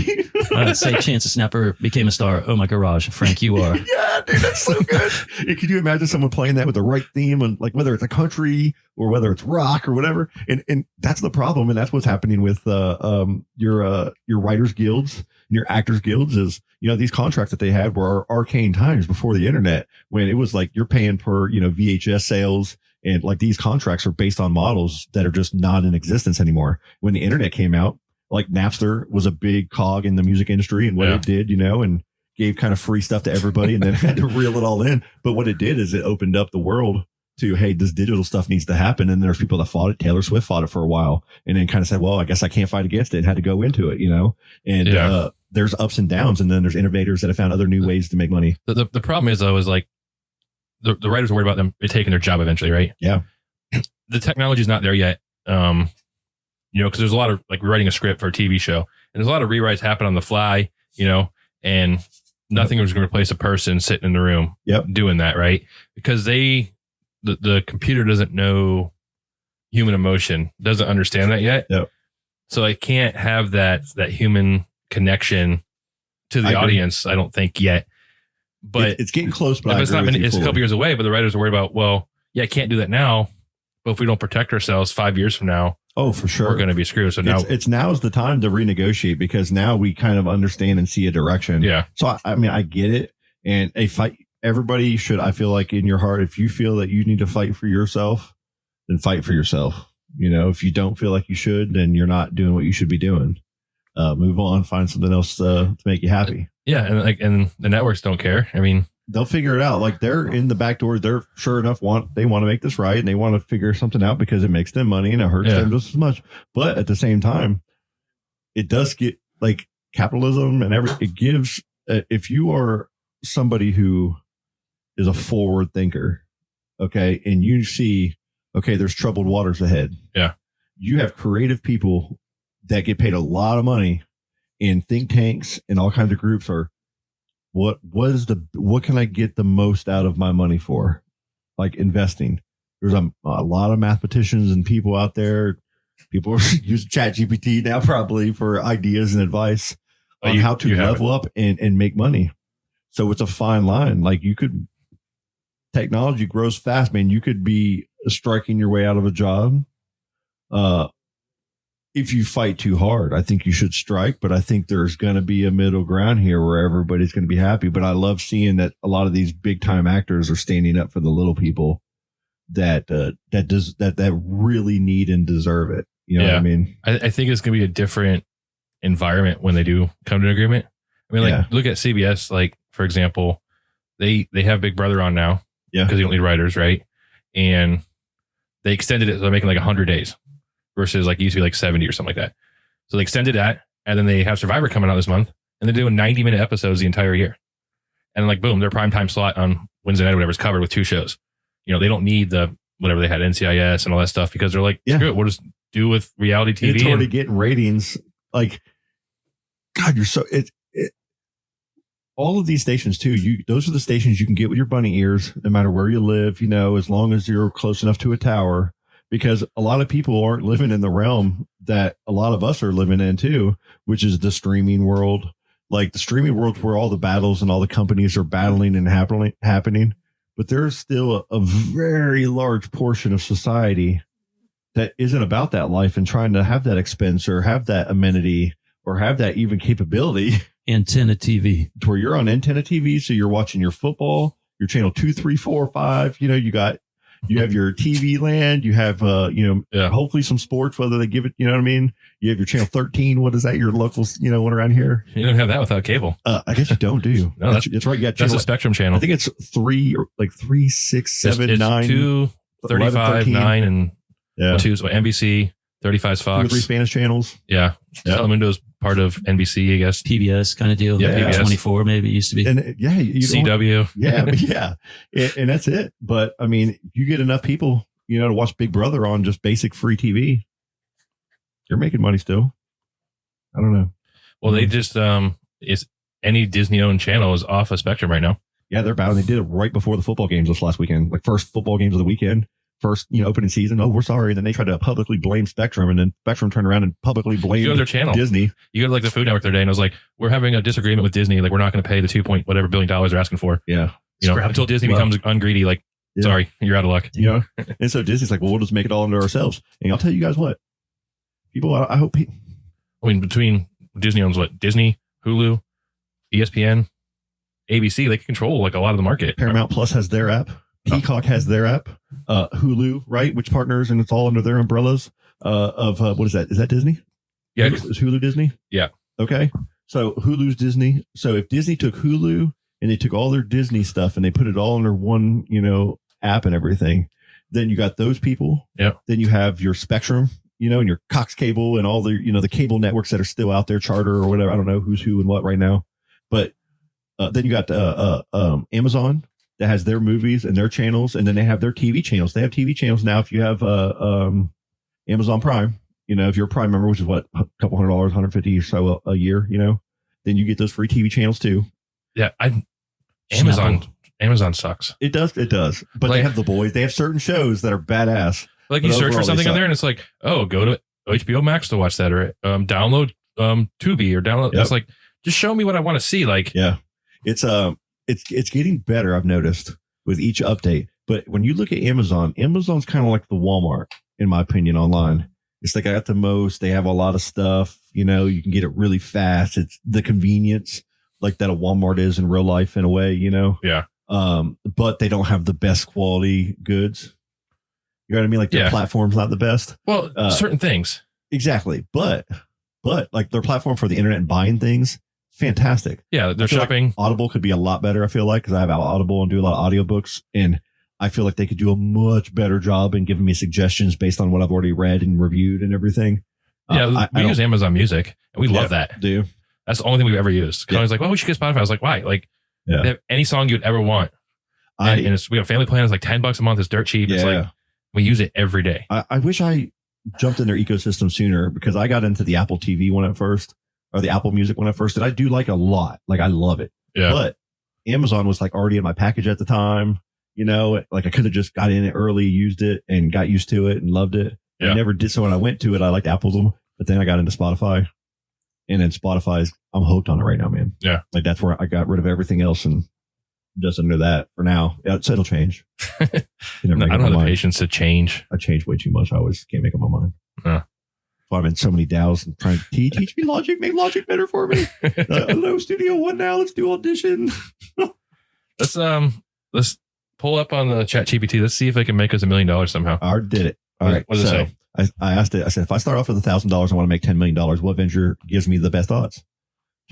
Say Chance the Snapper became a star. Oh my garage, Frank, you are. Yeah, dude, that's so good. Could you imagine someone playing that with the right theme and like whether it's a country or whether it's rock or whatever? And that's the problem, and that's what's happening with your writers guilds and your actors guilds is these contracts that they had were arcane times before the internet when it was like you're paying per VHS sales. And like these contracts are based on models that are just not in existence anymore. When the internet came out, like Napster was a big cog in the music industry and what it did, and gave kind of free stuff to everybody and then had to reel it all in. But what it did is it opened up the world to, hey, this digital stuff needs to happen. And there's people that fought it. Taylor Swift fought it for a while and then kind of said, well, I guess I can't fight against it and had to go into it, and there's ups and downs. And then there's innovators that have found other new ways to make money. The problem is though, is like, the writers are worried about them taking their job eventually, right? Yeah. The technology is not there yet. Because there's a lot of like writing a script for a TV show and there's a lot of rewrites happen on the fly, and nothing was going to replace a person sitting in the room doing that, right? Because the computer doesn't know human emotion, doesn't understand that yet. Yep. So I can't have that human connection to the audience, I don't think yet. But it's getting close, but it's a couple years away, but the writers are worried about, well, I can't do that now. But if we don't protect ourselves 5 years from now, oh, for sure, we're going to be screwed. So now's the time to renegotiate because now we kind of understand and see a direction. Yeah. So I mean, I get it. And everybody should, I feel like in your heart, if you feel that you need to fight for yourself, then fight for yourself. You know, if you don't feel like you should, then you're not doing what you should be doing. Move on, find something else to make you happy. Yeah. And the networks don't care. I mean, they'll figure it out. Like they're in the back door. They're sure enough they want to make this right, and they want to figure something out because it makes them money and it hurts them just as much. But at the same time, it does get like capitalism and it gives, if you are somebody who is a forward thinker, okay, and you see, okay, there's troubled waters ahead. Yeah. You have creative people that get paid a lot of money in think tanks and all kinds of groups are, what can I get the most out of my money for? Like investing. There's a lot of mathematicians and people out there. People are using ChatGPT now probably for ideas and advice on how to level up and make money. So it's a fine line. Like technology grows fast, man. You could be striking your way out of a job. If you fight too hard, I think you should strike, but I think there's going to be a middle ground here where everybody's going to be happy. But I love seeing that a lot of these big time actors are standing up for the little people that really need and deserve it. You know what I mean? I think it's going to be a different environment when they do come to an agreement. I mean, look at CBS, like, for example, they have Big Brother on now because you don't need writers, right? And they extended it. So they're making like 100 days versus like it used to be like 70 or something like that. So they extended that. And then they have Survivor coming out this month and they're doing 90-minute episodes the entire year. And like, boom, their primetime slot on Wednesday night or whatever is covered with 2 shows. You know, they don't need the whatever they had, NCIS and all that stuff because they're like, screw it, we'll just do with reality TV. And it's already getting ratings. Like, God, you're so all of these stations too. Those are the stations you can get with your bunny ears, no matter where you live. You know, as long as you're close enough to a tower, because a lot of people aren't living in the realm that a lot of us are living in too, which is the streaming world. Like the streaming world, where all the battles and all the companies are battling and happening. But there's still a very large portion of society that isn't about that life and trying to have that expense or have that amenity or have that even capability. Antenna TV. Where you're on antenna TV. So you're watching your football, your channel 2, 3, 4, 5. You know, you have your TV land. You have, hopefully some sports, whether they give it, you know what I mean? You have your channel 13. What is that? Your local, one around here. You don't have that without cable. I guess you don't, do you? No, that's right. You got that's a Spectrum channel. I think it's 3, 6, 7, 9. 2, 35, 9, and 2. So NBC, 35's Fox. 2 or 3 Spanish channels. Yeah. Telemundo's part of NBC, I guess. PBS kind of deal. Yeah, PBS. 24 maybe it used to be. And CW. And that's it. But I mean, you get enough people, to watch Big Brother on just basic free TV. You're making money still. I don't know. Well, they just it's any Disney owned channel is off of Spectrum right now. Yeah, they're about. They did it right before the football games this last weekend. Like first football games of the weekend. First, opening season. Oh, we're sorry. And then they tried to publicly blame Spectrum, and then Spectrum turned around and publicly blamed their channel. Disney. You go to like the Food Network the other day, and I was like, "We're having a disagreement with Disney. Like, we're not going to pay the $2 whatever billion they're asking for." Yeah, until Disney becomes ungreedy. Like, sorry, you're out of luck. And so Disney's like, "Well, we'll just make it all under ourselves." And I'll tell you guys what, people. I hope. I mean, between Disney owns what? Disney, Hulu, ESPN, ABC. They can control like a lot of the market. Paramount Plus has their app. Peacock has their app, Hulu, right? Which partners, and it's all under their umbrellas of what is that? Is that Disney? Yeah. Is Hulu Disney? Yeah. Okay. So Hulu's Disney. So if Disney took Hulu and they took all their Disney stuff and they put it all under one, app and everything, then you got those people. Yeah. Then you have your Spectrum, and your Cox Cable and all the, the cable networks that are still out there, Charter or whatever. I don't know who's who and what right now, but then you got Amazon that has their movies and their channels, and then they have their TV channels. They have TV channels now. If you have Amazon Prime, if you're a Prime member, which is what, a couple $100, 150 or so a year, then you get those free TV channels too. Yeah, Amazon sucks. It does, but they have The Boys. They have certain shows that are badass. Like you search for something on there, and it's like, oh, go to HBO Max to watch that, or download Tubi, or download. Yep. It's like, just show me what I want to see. Like, yeah, It's getting better, I've noticed, with each update. But when you look at Amazon's kind of like the Walmart, in my opinion, online. It's like I got the most. They have a lot of stuff. You can get it really fast. It's the convenience like that a Walmart is in real life in a way, Yeah. but they don't have the best quality goods. You know what I mean? Like their platform's not the best. Well, certain things. Exactly. But like their platform for the internet and buying things, fantastic. Yeah, they're shopping. Like Audible could be a lot better, I feel like, because I have Audible and do a lot of audiobooks, and I feel like they could do a much better job in giving me suggestions based on what I've already read and reviewed and everything. Yeah, we use Amazon Music, and we love that. Do you? That's the only thing we've ever used. Colleen's like, well, we should get Spotify. I was like, why? Like, they have any song you'd ever want. And we have a family plan. It's like $10 a month. It's dirt cheap. It's like, we use it every day. I wish I jumped in their ecosystem sooner, because I got into the Apple TV one at first, or the Apple Music one at first, that I do like a lot. Like, I love it. Yeah. But Amazon was like already in my package at the time. You know, like I could have just got in it early, used it, and got used to it and loved it. Yeah. I never did. So when I went to it, I liked Apple's one, but then I got into Spotify, and then I'm hooked on it right now, man. Yeah. Like that's where I got rid of everything else and just under that for now. Yeah, so it'll change. I don't have the patience to change. I change way too much. I always can't make up my mind. So I'm in so many DAOs and trying to teach me Logic, make Logic better for me. Hello, Studio One now. Let's do Audition. Let's pull up on the ChatGPT. Let's see if they can make us $1 million somehow. I already did it. All right. What does it say? I asked it. I said, if I start off with $1,000 and want to make $10 million, what venture gives me the best odds?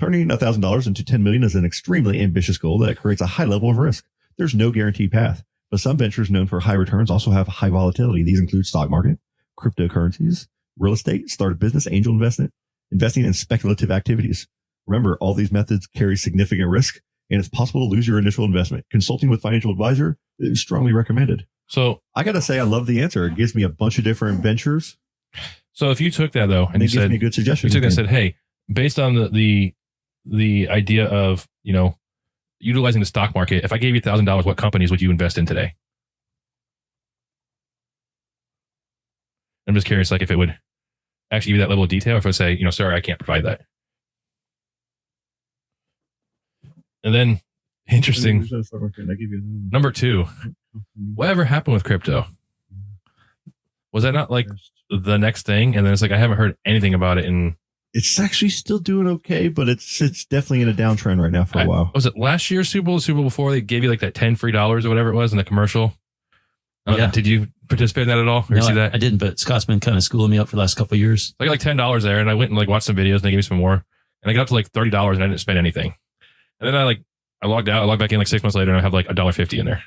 Turning $1,000 into $10 million is an extremely ambitious goal that creates a high level of risk. There's no guaranteed path, but some ventures known for high returns also have high volatility. These include stock market, cryptocurrencies, real estate, start a business, angel investment, investing in speculative activities. Remember, all these methods carry significant risk, and it's possible to lose your initial investment. Consulting with financial advisor is strongly recommended. So I got to say, I love the answer. It gives me a bunch of different ventures. So if you took that though, and you said, me a good suggestion. You took that and said, hey, based on the idea of, utilizing the stock market, if I gave you $1,000, what companies would you invest in today? I'm just curious, like if it would actually give you that level of detail, or if I say, sorry, I can't provide that. And then, interesting. Number 2, whatever happened with crypto? Was that not like the next thing? And then it's like, I haven't heard anything about it in... It's actually still doing okay, but it's definitely in a downtrend right now for a while. Was it last year's Super Bowl, the Super Bowl before, they gave you like that $10 free or whatever it was in the commercial? Yeah. Did you participate in that at all? Or see that? I didn't, but Scott's been kind of schooling me up for the last couple of years. I got like $10 there, and I went and like watched some videos, and they gave me some more. And I got up to like $30, and I didn't spend anything. And then I logged out. I logged back in like 6 months later, and I have like $1.50 in there.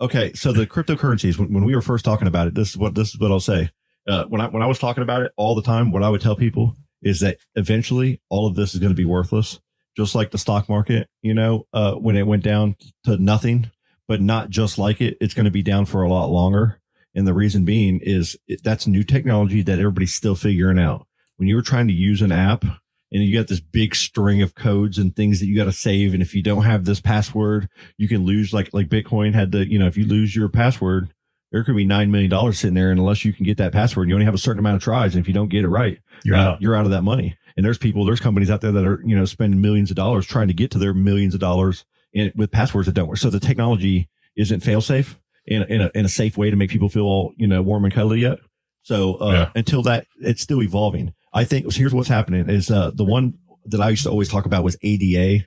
Okay, so the cryptocurrencies, when we were first talking about it, this is what I'll say. When I was talking about it all the time, what I would tell people is that eventually all of this is going to be worthless, just like the stock market. When it went down to nothing, but not just like it, it's going to be down for a lot longer. And the reason being is that's new technology that everybody's still figuring out. When you were trying to use an app, and you got this big string of codes and things that you got to save. And if you don't have this password, you can lose like Bitcoin had the, if you lose your password, there could be $9 million sitting there. And unless you can get that password, you only have a certain amount of tries. And if you don't get it right, you're out of that money. And there's companies out there that are, spending millions of dollars trying to get to their millions of dollars with passwords that don't work. So the technology isn't fail safe in a safe way to make people feel all, warm and cuddly yet. So until that, it's still evolving. I think here's what's happening is the one that I used to always talk about was ADA.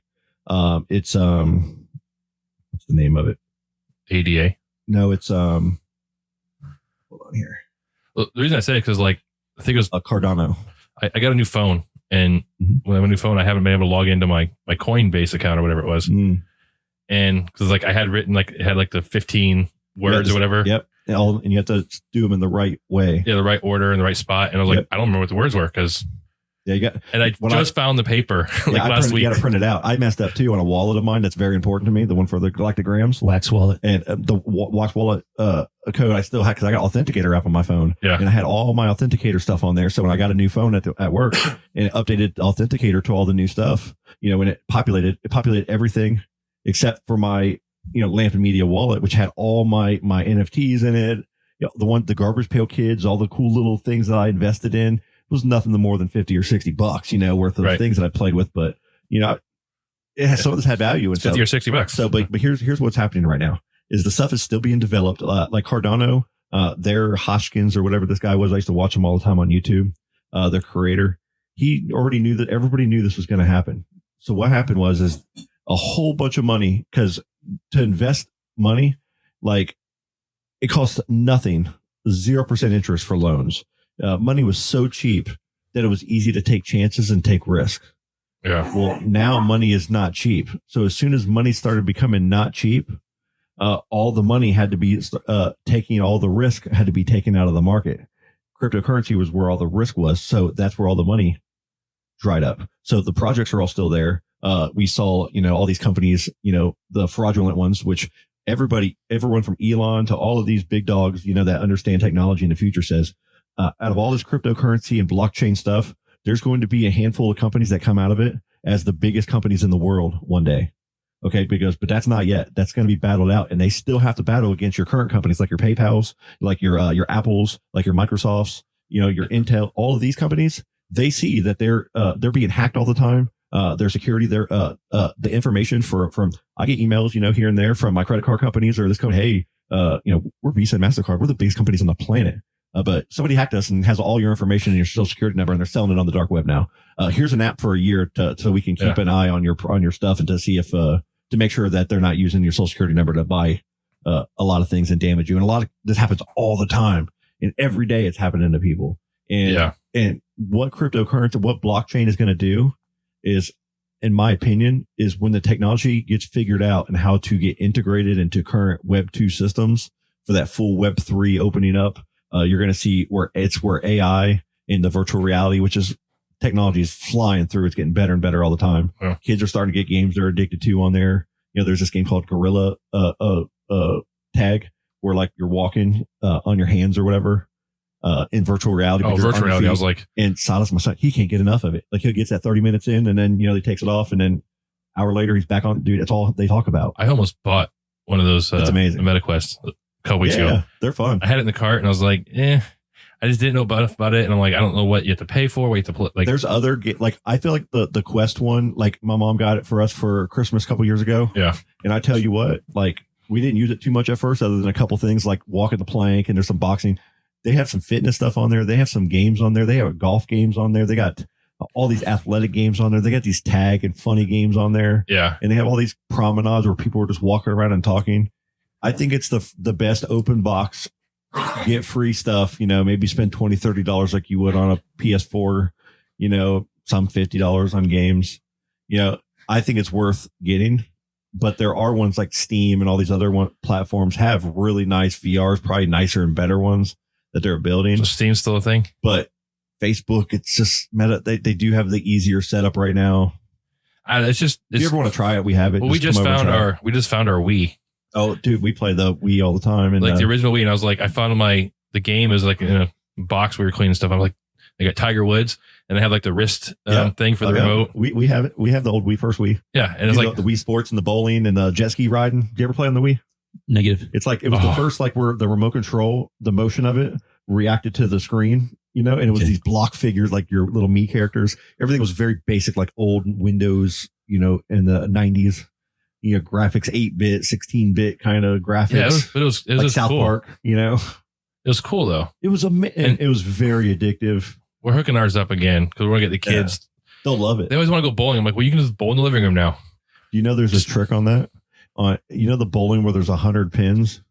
It's what's the name of it? ADA? No, it's hold on here. Well, the reason I say it because I think it was Cardano. I got a new phone, and when I have a new phone, I haven't been able to log into my Coinbase account or whatever it was. And because I had written it had the 15 words or whatever. Yep. And you have to do them in the right way. Yeah, the right order in the right spot. And I was like, I don't remember what the words were because. Yeah, you got. And I found the paper last week. You got to print it out. I messed up too on a wallet of mine that's very important to me. The one for the galactograms. Wax wallet. And the Wax wallet code I still had because I got Authenticator app on my phone. Yeah. And I had all my Authenticator stuff on there. So when I got a new phone at work and it updated Authenticator to all the new stuff, when it populated everything except for my Lampin Media wallet, which had all my NFTs in it. The Garbage Pail Kids, all the cool little things that I invested in. Was nothing more than $50 or $60, worth of things that I played with. But, some of this had value. And $50 or $60. So, but here's what's happening right now is the stuff is still being developed. Like Cardano, their Hoskins or whatever this guy was. I used to watch him all the time on YouTube. Their creator, he already knew that everybody knew this was going to happen. So what happened is a whole bunch of money because to invest money, like it costs nothing, 0% interest for loans. Money was so cheap that it was easy to take chances and take risk. Yeah. Well, now money is not cheap. So as soon as money started becoming not cheap, all the money had to be taking all the risk had to be taken out of the market. Cryptocurrency was where all the risk was. So that's where all the money dried up. So the projects are all still there. We saw, all these companies, the fraudulent ones, which everyone from Elon to all of these big dogs, that understand technology in the future says, out of all this cryptocurrency and blockchain stuff, there's going to be a handful of companies that come out of it as the biggest companies in the world one day. Okay. But that's not yet. That's going to be battled out, and they still have to battle against your current companies like your PayPals, like your Apples, like your Microsofts, your Intel, all of these companies. They see that they're being hacked all the time. Their security, the information from I get emails, here and there from my credit card companies or this company. Hey, we're Visa and MasterCard. We're the biggest companies on the planet. But somebody hacked us and has all your information and your social security number, and they're selling it on the dark web now. Here's an app for a year so we can keep an eye on your stuff and to see if to make sure that they're not using your social security number to buy a lot of things and damage you. And a lot of this happens all the time, and every day it's happening to people. And what cryptocurrency, what blockchain is going to do is, in my opinion, is when the technology gets figured out and how to get integrated into current Web 2 systems for that full Web 3 opening up. You're going to see where AI in the virtual reality, which is technology is flying through. It's getting better and better all the time. Yeah. Kids are starting to get games they're addicted to on there. There's this game called Gorilla Tag, where like you're walking on your hands or whatever in virtual reality. Oh, virtual reality. I was like, and Silas, my son, he can't get enough of it. Like he gets that 30 minutes in, and then he takes it off, and then an hour later he's back on. Dude, that's all they talk about. I almost bought one of those. That's amazing. MetaQuest. Couple weeks ago. They're fun. I had it in the cart and I was like, I just didn't know about it. And I'm like, I don't know what you have to pay for, what you have to play. Like, there's other, I feel like the Quest one, like my mom got it for us for Christmas a couple years ago. Yeah. And I tell you what, like we didn't use it too much at first, other than a couple things like walking the plank, and there's some boxing. They have some fitness stuff on there. They have some games on there. They have golf games on there. They got all these athletic games on there. They got these tag and funny games on there. Yeah. And they have all these promenades where people are just walking around and talking. I think it's the best open box, get free stuff, maybe spend $20, $30 like you would on a PS4, some $50 on games. I think it's worth getting, but there are ones like Steam and all these other platforms have really nice VRs, probably nicer and better ones that they're building. So Steam's still a thing, but Facebook, it's just meta. They do have the easier setup right now. If you ever want to try it, we have it. Well, we just found our Wii. Oh, dude, we play the Wii all the time. And like the original Wii. And I was like, I found the game is like in a box we were cleaning stuff. I'm like, they got Tiger Woods and they have like the wrist thing for the remote. We have it. We have the old Wii, first Wii. Yeah. And it's like the Wii Sports and the bowling and the jet ski riding. Did you ever play on the Wii? Negative. It's like, it was the first, like where the remote control, the motion of it reacted to the screen, and it was these block figures, like your little me characters. Everything was very basic, like old Windows, in the 90s. Graphics, 8-bit, 16-bit kind of graphics. Yeah, it was like South cool. Park, It was cool though. It was and it was very addictive. We're hooking ours up again because we want to get the kids. Yeah, they'll love it. They always want to go bowling. I'm like, well, you can just bowl in the living room now. There's this trick on that. The bowling where there's 100 pins,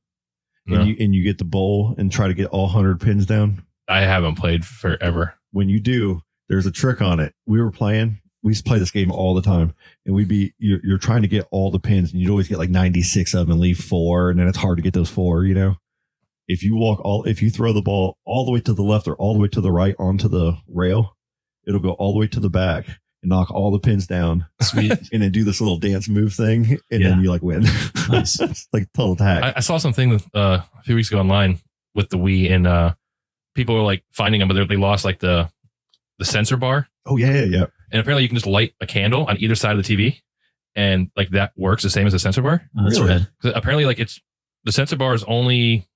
and you get the bowl and try to get all 100 pins down. I haven't played forever. When you do, there's a trick on it. We used to play this game all the time, and you're trying to get all the pins, and you'd always get like 96 of them and leave 4. And then it's hard to get those 4, if you throw the ball all the way to the left or all the way to the right onto the rail, it'll go all the way to the back and knock all the pins down. Sweet. And then do this little dance move thing. And then you like win. Nice. It's like total hack. I saw something a few weeks ago online with the Wii, and people were like finding them, but they lost like the sensor bar. Oh yeah. And apparently you can just light a candle on either side of the TV, and like that works the same as the sensor bar. Oh, that's rad. Apparently, like the sensor bar is only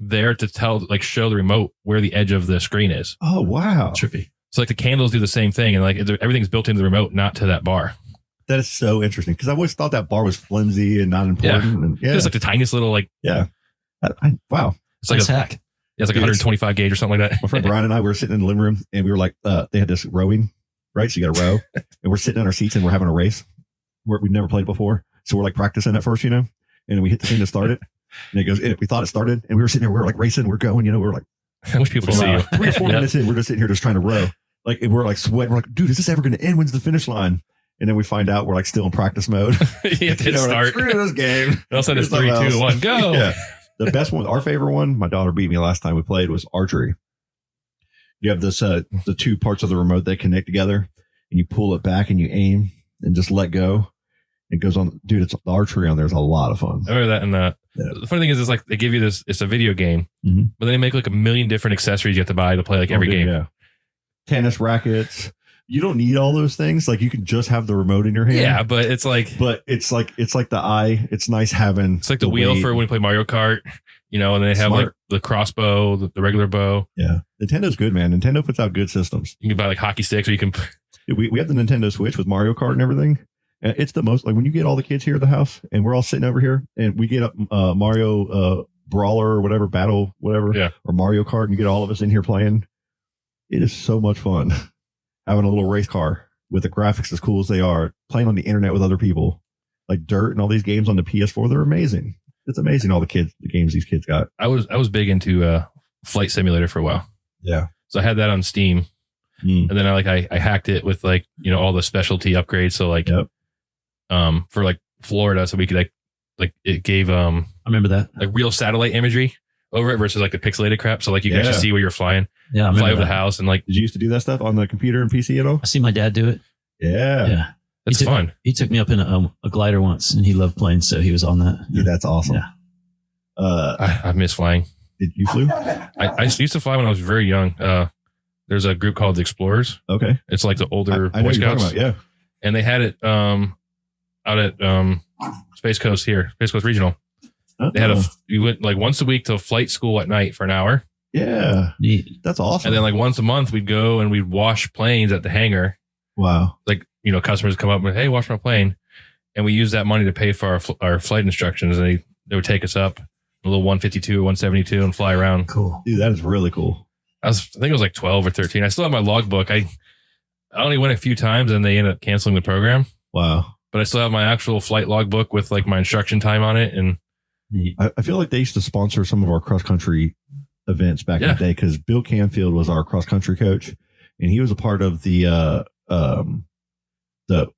there to show the remote where the edge of the screen is. Oh wow, trippy. So like the candles do the same thing, and like everything's built into the remote, not to that bar. That is so interesting because I always thought that bar was flimsy and not important. Yeah, it's like the tiniest little wow, it's like a hack. Yeah, it's like 125 gauge or something like that. My friend Brian and I were sitting in the living room, and we were like, they had this rowing. Right. So you got a row and we're sitting on our seats and we're having a race. we've never played it before. So we're like practicing at first, and then we hit the thing to start it. And it goes, we thought it started, and we were sitting there, we were like racing, we're going, we're like, I wish people see you. 3 or 4 minutes in, we're just sitting here just trying to row. Like, and we're like sweating. We're like, dude, is this ever going to end? When's the finish line? And then we find out we're like still in practice mode. You have to start. Like, screw this game. All of a sudden it's 3, 2, 1, go. Yeah. The best one, our favorite one, my daughter beat me last time we played, was archery. You have this, the 2 parts of the remote that connect together, and you pull it back and you aim and just let go. It goes on, dude. It's the archery on there is a lot of fun. I remember that. And the funny thing is, it's like they give you this. It's a video game, but then they make like a million different accessories you have to buy to play like every game. Yeah. Tennis rackets. You don't need all those things. Like you can just have the remote in your hand. Yeah, but it's like the eye. It's nice having. It's like the wheel for when you play Mario Kart. And they have like the crossbow, the regular bow. Yeah, Nintendo's good, man. Nintendo puts out good systems. You can buy like hockey sticks, or you can. We have the Nintendo Switch with Mario Kart and everything. And it's the most, like when you get all the kids here at the house and we're all sitting over here and we get up Mario Brawler or whatever, Battle, whatever, or Mario Kart, and you get all of us in here playing. It is so much fun having a little race car with the graphics as cool as they are, playing on the internet with other people, like Dirt and all these games on the PS4. They're amazing. It's amazing all the games these kids got. I was big into Flight Simulator for a while. Yeah. So I had that on Steam. And then I hacked it with like, all the specialty upgrades. So like, for like Florida, so we could like it gave I remember that, like real satellite imagery over it versus like the pixelated crap. So like you can actually see where you're flying. Yeah, fly over the house and like. Did you used to do that stuff on the computer and PC at all? I see my dad do it. Yeah, that's fun. He took me up in a glider once, and he loved planes, so he was on that. Dude, that's awesome. Yeah. I miss flying. Did you flew? I used to fly when I was very young. There's a group called the Explorers. Okay, it's like the older I know Boy what you're talking Scouts. about, yeah, and they had it out at Space Coast Regional. They had we went like once a week to flight school at night for an hour. Yeah, neat. That's awesome. And then like once a month we'd go and we'd wash planes at the hangar. Wow. Like customers come up and, hey, wash my plane, and we use that money to pay for our flight instructions. And they would take us up a little 152 or 172 and fly around. Cool, dude. That is really cool. I think it was like 12 or 13. I still have my logbook. I only went a few times and they ended up canceling the program. Wow. But I still have my actual flight logbook with like my instruction time on it. And I feel like they used to sponsor some of our cross country events back in the day, because Bill Canfield was our cross country coach, and he was a part of the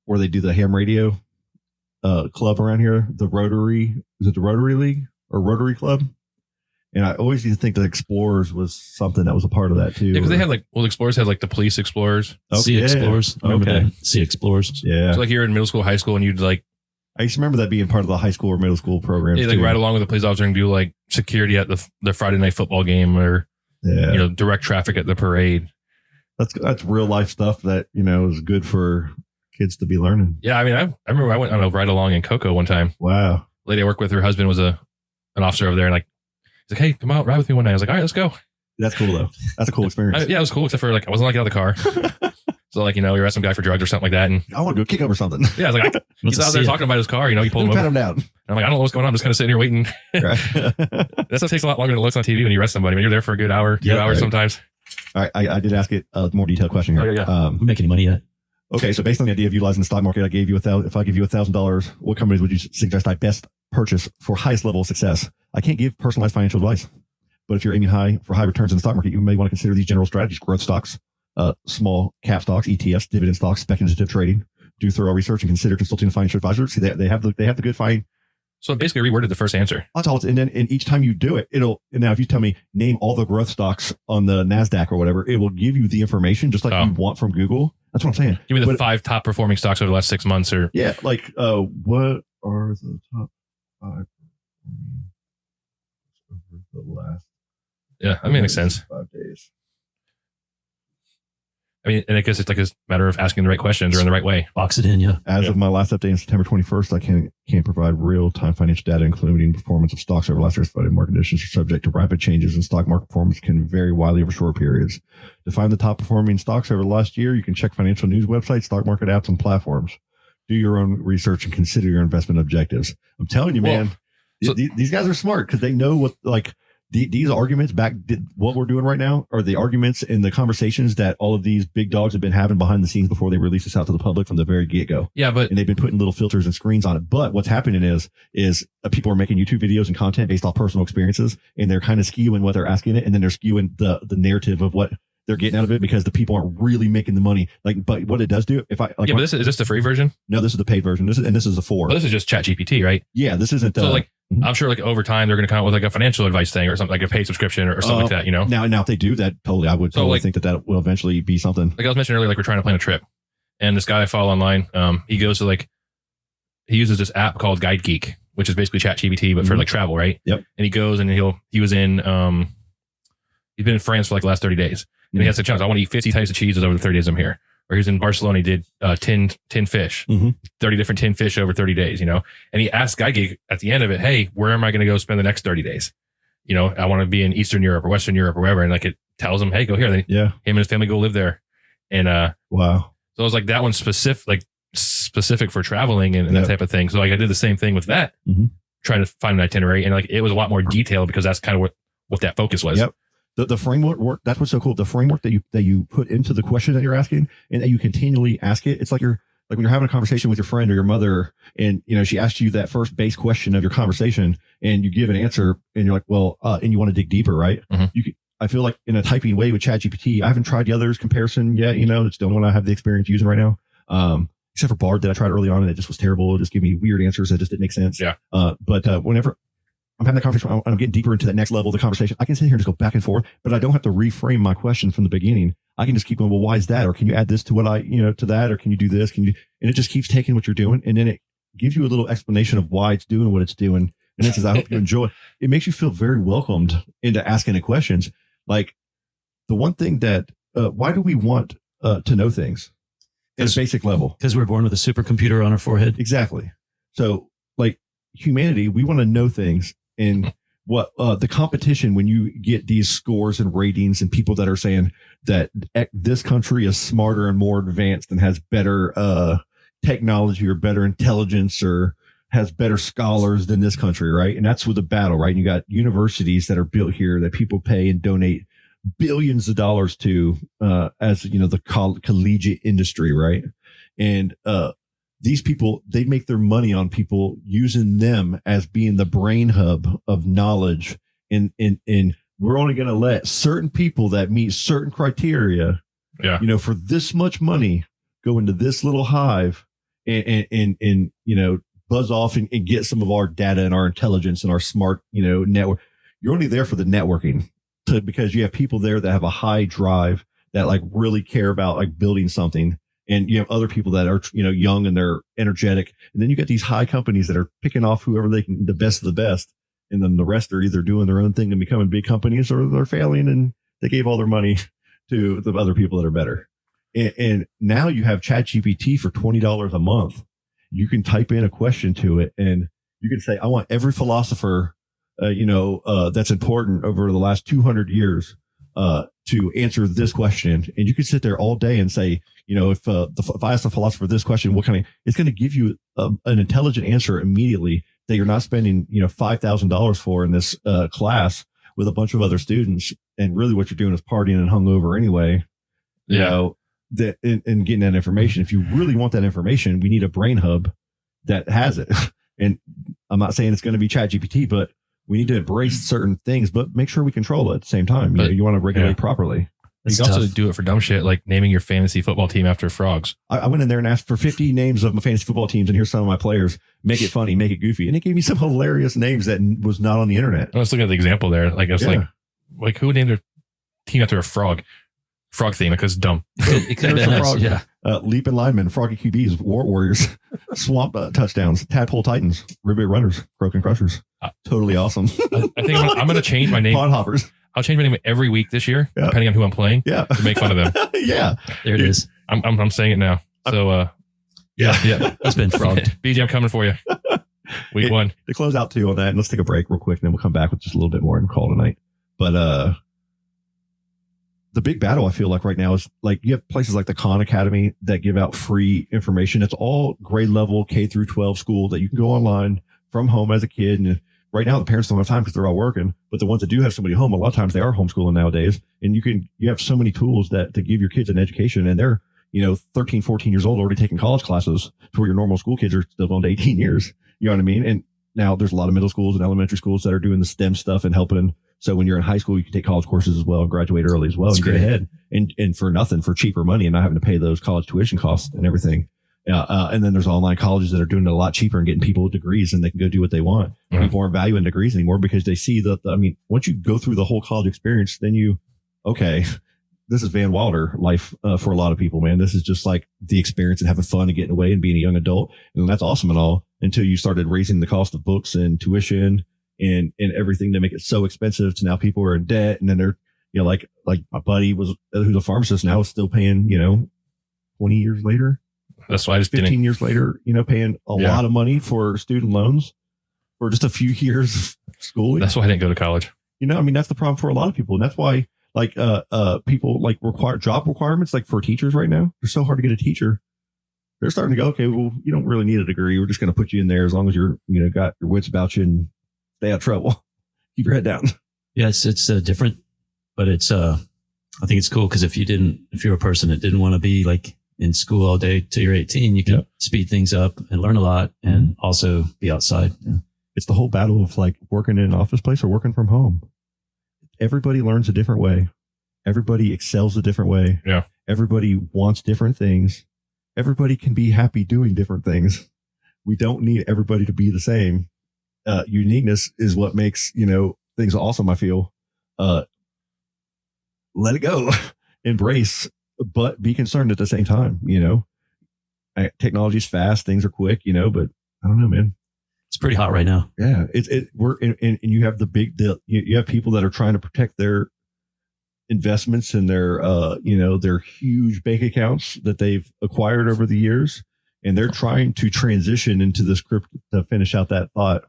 where they do the ham radio club around here, the Rotary. Is it the Rotary League or Rotary Club? And I always used to think that Explorers was something that was a part of that too. Yeah, because they had like, the Explorers had like the police Explorers. Sea Explorers. Remember that? Sea Explorers. Yeah. So like you're in middle school, high school, and you'd like. I used to remember that being part of the high school or middle school programs. Yeah, like ride along with the police officer and do like security at the Friday night football game, or direct traffic at the parade. That's real life stuff that is good for kids to be learning. Yeah, I mean, I remember I went on a ride along in Cocoa one time. Wow. Lady I work with, her husband was an officer over there, and like. He's like, hey, come out, ride with me one night. I was like, all right, let's go. That's cool, though. That's a cool experience. Yeah, it was cool, except for like, I wasn't like out of the car. So like, we arrest some guy for drugs or something like that. And I want to go kick over something. Yeah, I was like, he's out there talking about his car. You pulled him over. Pat him down. And I'm like, I don't know what's going on. I'm just kind of sitting here waiting. Right. That stuff takes a lot longer than it looks on TV when you arrest somebody. When you're there for a good hour, 2 hours sometimes. All right, I did ask it a more detailed question here. We're making any money yet? Okay, so based on the idea of utilizing the stock market, I gave you if I give you $1,000, what companies would you suggest I best purchase for highest level of success? I can't give personalized financial advice. But if you're aiming high for high returns in the stock market, you may want to consider these general strategies: growth stocks, small cap stocks, ETFs, dividend stocks, speculative trading. Do thorough research and consider consulting a financial advisor. See, they have the good fine. So it basically reworded the first answer. That's all. And then each time you do it, now if you tell me name all the growth stocks on the NASDAQ or whatever, it will give you the information just like you want from Google. That's what I'm saying. Give me the 5 top performing stocks over the last 6 months, or like what are the top 5 over the last? Yeah, that makes sense. 5 days. I mean, and I guess it's like a matter of asking the right questions or in the right way. Box it in, yeah. As of my last update on September 21st, I can't provide real-time financial data, including performance of stocks over last year's market conditions are subject to rapid changes, and stock market performance can vary widely over short periods. To find the top performing stocks over the last year, you can check financial news websites, stock market apps, and platforms. Do your own research and consider your investment objectives. I'm telling you, man, these guys are smart because they know what these arguments what we're doing right now are the arguments and the conversations that all of these big dogs have been having behind the scenes before they release this out to the public from the very get-go. Yeah, and they've been putting little filters and screens on it. But what's happening is people are making YouTube videos and content based off personal experiences, and they're kind of skewing what they're asking it, and then they're skewing the narrative of what they're getting out of it because the people aren't really making the money. But what it does do, but is this the free version? No, this is the paid version. This is the 4. Well, this is just ChatGPT, right? Yeah, this isn't. So I'm sure over time they're going to come out with like a financial advice thing or something, like a paid subscription or something like that. Now if they do that, totally, I would totally think that will eventually be something. Like I was mentioning earlier, like we're trying to plan a trip, and this guy I follow online, he goes to he uses this app called Guide Geek, which is basically ChatGPT but for travel, right? Yep. And he goes and he was in he's been in France for the last 30 days. And he has to challenge. I want to eat 50 types of cheeses over the 30 days I'm here. Or he's in Barcelona. He did 10 fish, 30 different 10 fish over 30 days, And he asked Guy Geek at the end of it, hey, where am I going to go spend the next 30 days? I want to be in Eastern Europe or Western Europe or wherever. And it tells him, hey, go here. Then him and his family go live there. And wow. So it was like that one's specific for traveling and that type of thing. So I did the same thing with that, trying to find an itinerary. And it was a lot more detailed because that's kind of what that focus was. Yep. The framework, that's what's so cool. The framework that you put into the question that you're asking and that you continually ask it. It's like when you're having a conversation with your friend or your mother and, she asks you that first base question of your conversation and you give an answer and you're like, well, and you want to dig deeper, right? I feel like in a typing way with ChatGPT, I haven't tried the others comparison yet. It's the only one I have the experience using right now. Except for Bard that I tried early on and it just was terrible. It just gave me weird answers that just didn't make sense. Yeah. But whenever I'm having that conversation, I'm getting deeper into that next level of the conversation, I can sit here and just go back and forth, but I don't have to reframe my question from the beginning. I can just keep going, well, why is that? Or can you add this to what to that? Or can you do this? And it just keeps taking what you're doing. And then it gives you a little explanation of why it's doing what it's doing. And it says, I hope you enjoy it. It makes you feel very welcomed into asking the questions. Like the one thing that, why do we want to know things at a basic level? Because we're born with a supercomputer on our forehead. Exactly. So humanity, we want to know things. And what the competition when you get these scores and ratings and people that are saying that this country is smarter and more advanced and has better technology or better intelligence or has better scholars than this country, right? And that's with the battle, right? And you got universities that are built here that people pay and donate billions of dollars to as the collegiate industry, right? And these people, they make their money on people using them as being the brain hub of knowledge. And we're only going to let certain people that meet certain criteria, for this much money go into this little hive and buzz off and get some of our data and our intelligence and our smart, network. You're only there for the networking because you have people there that have a high drive that really care about building something. And you have other people that are, young and they're energetic. And then you get these high companies that are picking off whoever they can, the best of the best. And then the rest are either doing their own thing and becoming big companies or they're failing and they gave all their money to the other people that are better. And now you have ChatGPT for $20 a month. You can type in a question to it and you can say, I want every philosopher, that's important over the last 200 years, to answer this question. And you can sit there all day and say, if I ask the philosopher this question, it's going to give you an intelligent answer immediately that you're not spending, $5,000 for in this class with a bunch of other students. And really what you're doing is partying and hungover anyway, and getting that information. If you really want that information, we need a brain hub that has it. And I'm not saying it's going to be ChatGPT, but we need to embrace certain things, but make sure we control it at the same time. But, you want to regulate properly. You can also do it for dumb shit like naming your fantasy football team after frogs. I went in there and asked for 50 names of my fantasy football teams, and here's some of my players. Make it funny, make it goofy, and it gave me some hilarious names that was not on the internet. I was looking at the example there. I was like who would name their team after a frog? Frog theme because it's dumb. It could have been us, yeah. Leaping linemen, froggy QBs, warriors, swamp touchdowns, tadpole titans, ribbit runners, broken crushers. Totally awesome. I think I'm going to change my name. Pond hoppers. I'll change my name every week this year, depending on who I'm playing. To make fun of them. There it is. I'm saying it now. So It's been frogged. BJ, I'm coming for you. Week 1. To close out too on that, and let's take a break real quick, and then we'll come back with just a little bit more and call tonight. But the big battle I feel like right now is you have places like the Khan Academy that give out free information. It's all grade level K through 12 school that you can go online from home as a kid and right now the parents don't have time because they're all working, but the ones that do have somebody home, a lot of times they are homeschooling nowadays. And you have so many tools to give your kids an education, and they're, 13, 14 years old, already taking college classes to where your normal school kids are still going to 18 years. You know what I mean? And now there's a lot of middle schools and elementary schools that are doing the STEM stuff and helping. So when you're in high school, you can take college courses as well and graduate early as well. That's and get ahead and for nothing, for cheaper money, and not having to pay those college tuition costs and everything. And then there's online colleges that are doing it a lot cheaper and getting people degrees, and they can go do what they want. Mm-hmm. People aren't valuing degrees anymore because they see that, once you go through the whole college experience, then this is Van Wilder life for a lot of people, man. This is just like the experience and having fun and getting away and being a young adult. And that's awesome and all until you started raising the cost of books and tuition and everything to make it so expensive to now people are in debt. And then they're, like my buddy who's a pharmacist now is still paying, 20 years later. That's why I just 15 years later, paying a lot of money for student loans for just a few years of schooling. That's why I didn't go to college. That's the problem for a lot of people. And that's why people require job requirements, like for teachers right now. They're so hard to get a teacher. They're starting to go, okay, well, you don't really need a degree. We're just going to put you in there as long as you're, got your wits about you and stay out of trouble. Keep your head down. Yeah, it's different, but it's, I think it's cool because if you're a person that didn't want to be like in school all day till you're 18, you can speed things up and learn a lot and also be outside. Yeah. It's the whole battle of like working in an office place or working from home. Everybody learns a different way. Everybody excels a different way. Yeah. Everybody wants different things. Everybody can be happy doing different things. We don't need everybody to be the same. Uniqueness is what makes, things awesome. I feel, let it go, embrace, but be concerned at the same time. Technology's fast. Things are quick, but I don't know, man. It's pretty hot right now. Yeah, and you have you have people that are trying to protect their investments and their their huge bank accounts that they've acquired over the years, and they're trying to transition into this crypto. To finish out that thought,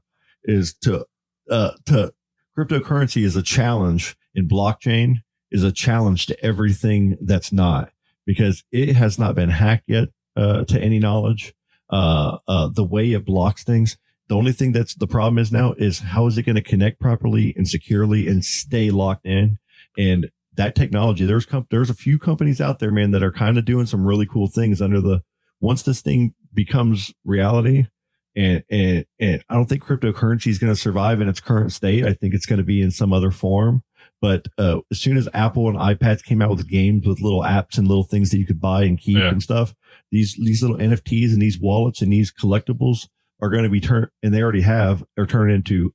is to cryptocurrency is a challenge, and blockchain is a challenge to everything that's not, because it has not been hacked yet to any knowledge. The way it blocks things. The only thing that's the problem is now is how is it going to connect properly and securely and stay locked in? And that technology, there's a few companies out there, man, that are kind of doing some really cool things once this thing becomes reality. And I don't think cryptocurrency is going to survive in its current state. I think it's going to be in some other form. But as soon as Apple and iPads came out with games with little apps and little things that you could buy and keep and stuff, these little NFTs and these wallets and these collectibles are going to be turned, and they already are turned into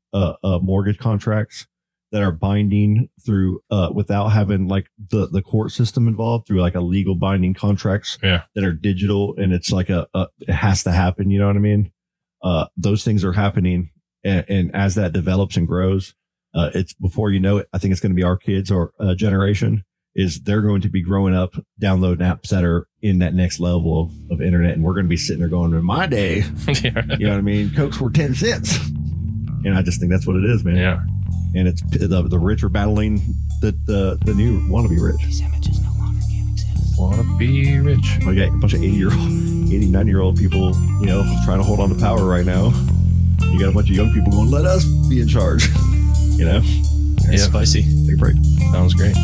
mortgage contracts that are binding through without having like the court system involved, through like a legal binding contracts that are digital, and it's like it has to happen. You know what I mean? Those things are happening, and as that develops and grows, it's before you know it, I think it's going to be our kids or generation. They're going to be growing up downloading apps that are in that next level of internet. And we're going to be sitting there going, in my day, you know what I mean? Cokes were 10 cents. And I just think that's what it is, man. Yeah. And it's the rich are battling the new want to be rich. These images no longer can exist. Want to be rich. We got a bunch of 89-year-old people, trying to hold on to power right now. You got a bunch of young people going, let us be in charge, It's spicy. Take a break. Sounds great.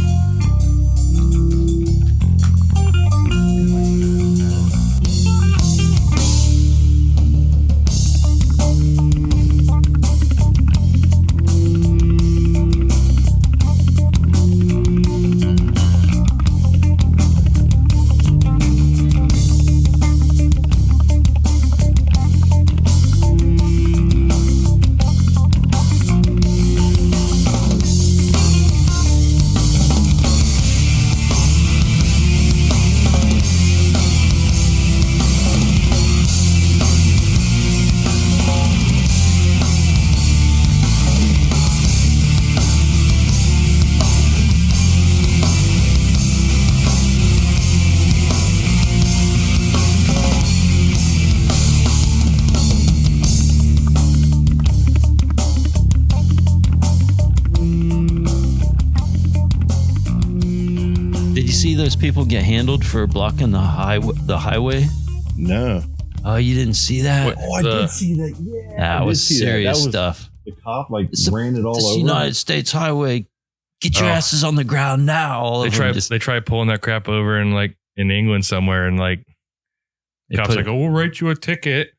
Those people get handled for blocking the highway? No. Oh, you didn't see that? I did see that. Yeah. That was serious stuff. The cop like It's ran it all This over. United States highway. Get your asses on the ground now. All They of them try just- they try pulling that crap over in like in England somewhere, and like they cops put- like, oh, we'll write you a ticket.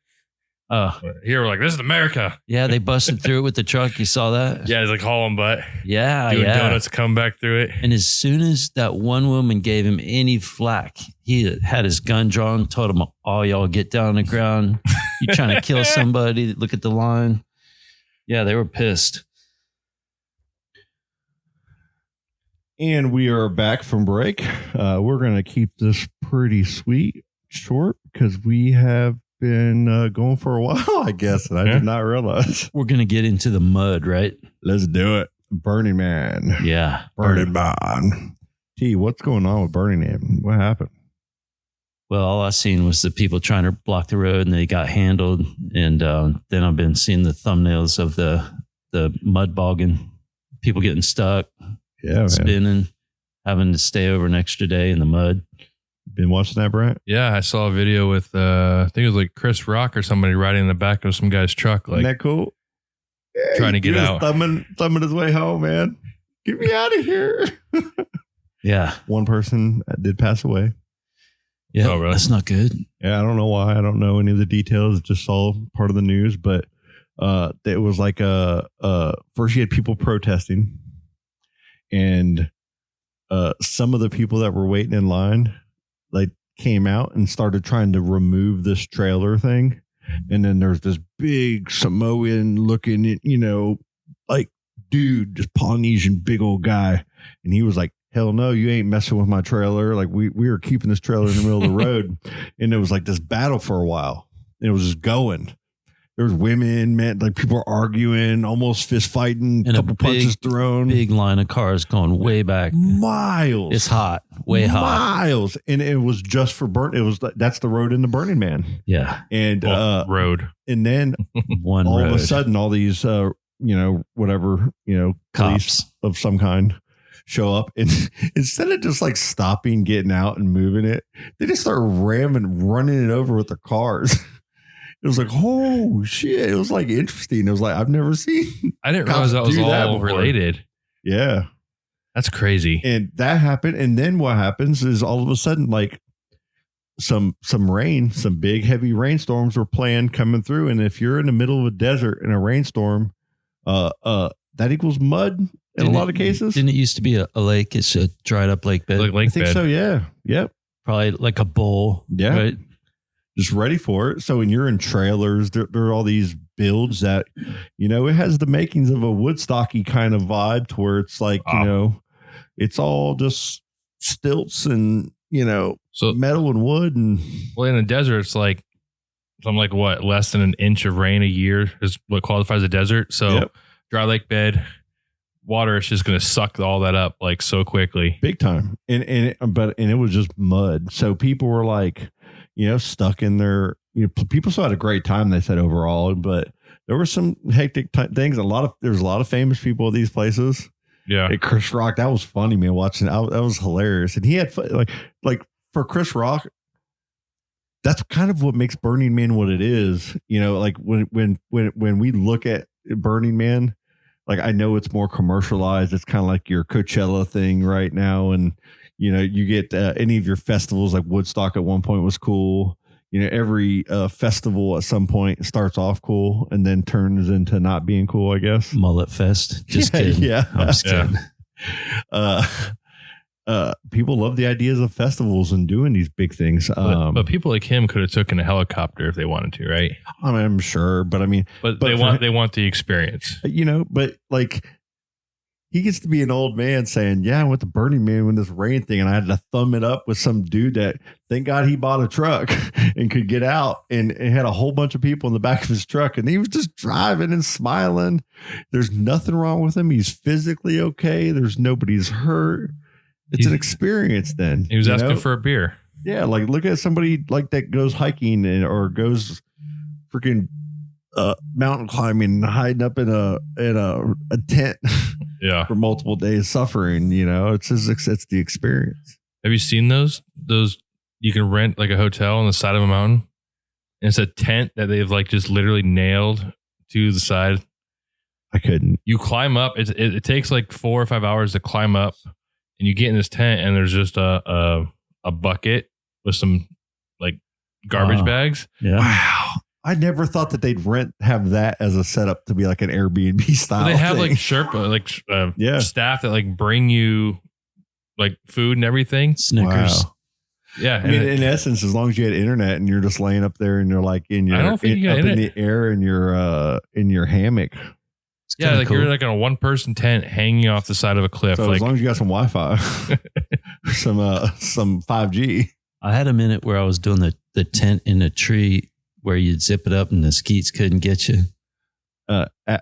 Here we're like, this is America. yeah, they busted through it with the truck. You saw that? Yeah, he's like hauling butt, Yeah, doing yeah. donuts, come back through it. And as soon as that one woman gave him any flack, he had his gun drawn, told him, all y'all get down on the ground. You trying to kill somebody? Look at the line. Yeah, they were pissed. And we are back from break. We're going to keep this pretty sweet short because we have been going for a while, I guess, and I did not realize. We're going to get into the mud, right? Let's do it. Burning Man. Yeah. Burning Man. T, what's going on with Burning Man? What happened? Well, all I seen was the people trying to block the road and they got handled. And then I've been seeing the thumbnails of the mud bogging, people getting stuck, Yeah, man. spinning, having to stay over an extra day in the mud. Been watching that, Brent? Yeah, I saw a video with I think it was like Chris Rock or somebody riding in the back of some guy's truck, Isn't like that cool? Yeah, trying to get he was out. Thumbing his way home, man. Get me out of here. Yeah. One person did pass away. Yeah. Oh, really? That's not good. Yeah, I don't know why. I don't know any of the details. Just saw part of the news, but it was like first you had people protesting, and some of the people that were waiting in line like came out and started trying to remove this trailer thing, and then there's this big Samoan looking, like dude, just Polynesian big old guy, and he was like, hell no, you ain't messing with my trailer. Like we were keeping this trailer in the middle of the road. And it was like this battle for a while. It was just going. There was women, men, like people were arguing, almost fist fighting, And a couple punches thrown. Big line of cars going way back. Miles. It's hot, way hot. Miles. And it was just for that's the road in the Burning Man. Yeah. And road. and then One all road. of a sudden all these police Cops. of some kind show up, and instead of just like stopping, getting out and moving it, they just start running it over with their cars. It was like, oh shit. It was like interesting. It was like, I've never seen. I didn't Cops realize that was do that all before. related. Yeah. That's crazy. And that happened. And then what happens is all of a sudden, like some rain, some big heavy rainstorms were planned coming through. And if you're in the middle of a desert in a rainstorm, that equals mud in a lot of cases. Didn't it used to be a lake? It's a dried up lake bed. Like I lake think bed. so. Yeah. Yep. Probably like a bowl. Yeah. Right? Just ready for it. So when you're in trailers, there are all these builds that, it has the makings of a Woodstocky kind of vibe to where it's like, it's all just stilts and, So metal and wood. And well, in the desert, it's like something like what, less than an inch of rain a year is what qualifies a desert. So Yep. dry lake bed, water is just going to suck all that up like so quickly. big time. And it was just mud. So people were like, stuck in their, people still had a great time, they said overall, but there were some hectic things. There's a lot of famous people at these places. Yeah. Hey, Chris Rock, that was funny, man. Watching that was hilarious, and he had like for Chris Rock, that's kind of what makes Burning Man what it is. Like when we look at Burning Man, like I know it's more commercialized. It's kind of like your Coachella thing right now, and you get any of your festivals like Woodstock at one point was cool. Every festival at some point starts off cool and then turns into not being cool, I guess. Mullet Fest. Just kidding. Yeah. I'm just kidding. People love the ideas of festivals and doing these big things. But people like him could have taken a helicopter if they wanted to, right? I'm sure, but I mean, But But they want the experience. but like he gets to be an old man saying, yeah, I went to Burning Man with this rain thing and I had to thumb it up with some dude that thank God he bought a truck and could get out and had a whole bunch of people in the back of his truck. And he was just driving and smiling. There's nothing wrong with him. He's physically okay. There's nobody's hurt. It's an experience then. He was asking for a beer. Yeah. Like look at somebody like that goes hiking or goes freaking mountain climbing, hiding up in a tent. Yeah. For multiple days suffering, it's the experience. Have you seen those you can rent like a hotel on the side of a mountain? And it's a tent that they've like just literally nailed to the side. I couldn't. You climb up. It takes like 4 or 5 hours to climb up, and you get in this tent, and there's just a bucket with some like garbage bags. Yeah. Wow. I never thought that they'd have that as a setup to be like an Airbnb style. They have thing. like Sherpa, staff that like bring you like food and everything. Snickers. Wow. Yeah. I mean, in essence, as long as you had internet and you're just laying up there and you're like in your, I don't think you got up in internet. the air in your hammock. Yeah, like you're like in a 1-person tent hanging off the side of a cliff. So like, as long as you got some Wi-Fi, some 5G. I had a minute where I was doing the tent in a tree where you'd zip it up and the skeets couldn't get you.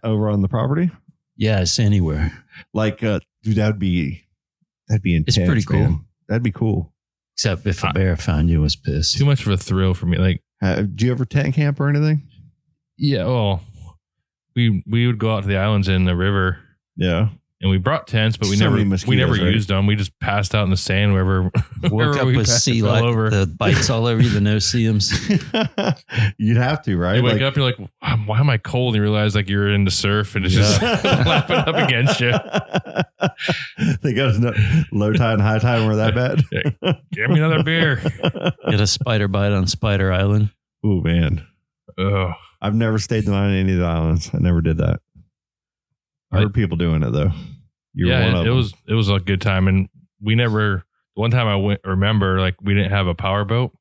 Over on the property. Yeah, it's anywhere. Like, dude, that'd be intense. It's pretty cool. Man. That'd be cool. Except if a bear found you, was pissed. too much of a thrill for me. Like, Do you ever tent camp or anything? yeah, well, we would go out to the islands in the river. Yeah. And we brought tents, but we So never many mosquitoes, right? used them. We just passed out in the sand wherever. Woke wherever up we with passed, sea fell light, over. the bites all over you, the no-see-ums. You'd have to, right? You wake up, you're like, why am I cold? And you realize like you're into surf and it's just lapping up against you. They got low tide and high tide were that bad. Give me another beer. Get a spider bite on Spider Island. Oh man, Oh, I've never stayed on any of the islands. I never did that. I heard people doing it though. You were one of them. it was a good time, and we never. One time I remember like we didn't have a power boat,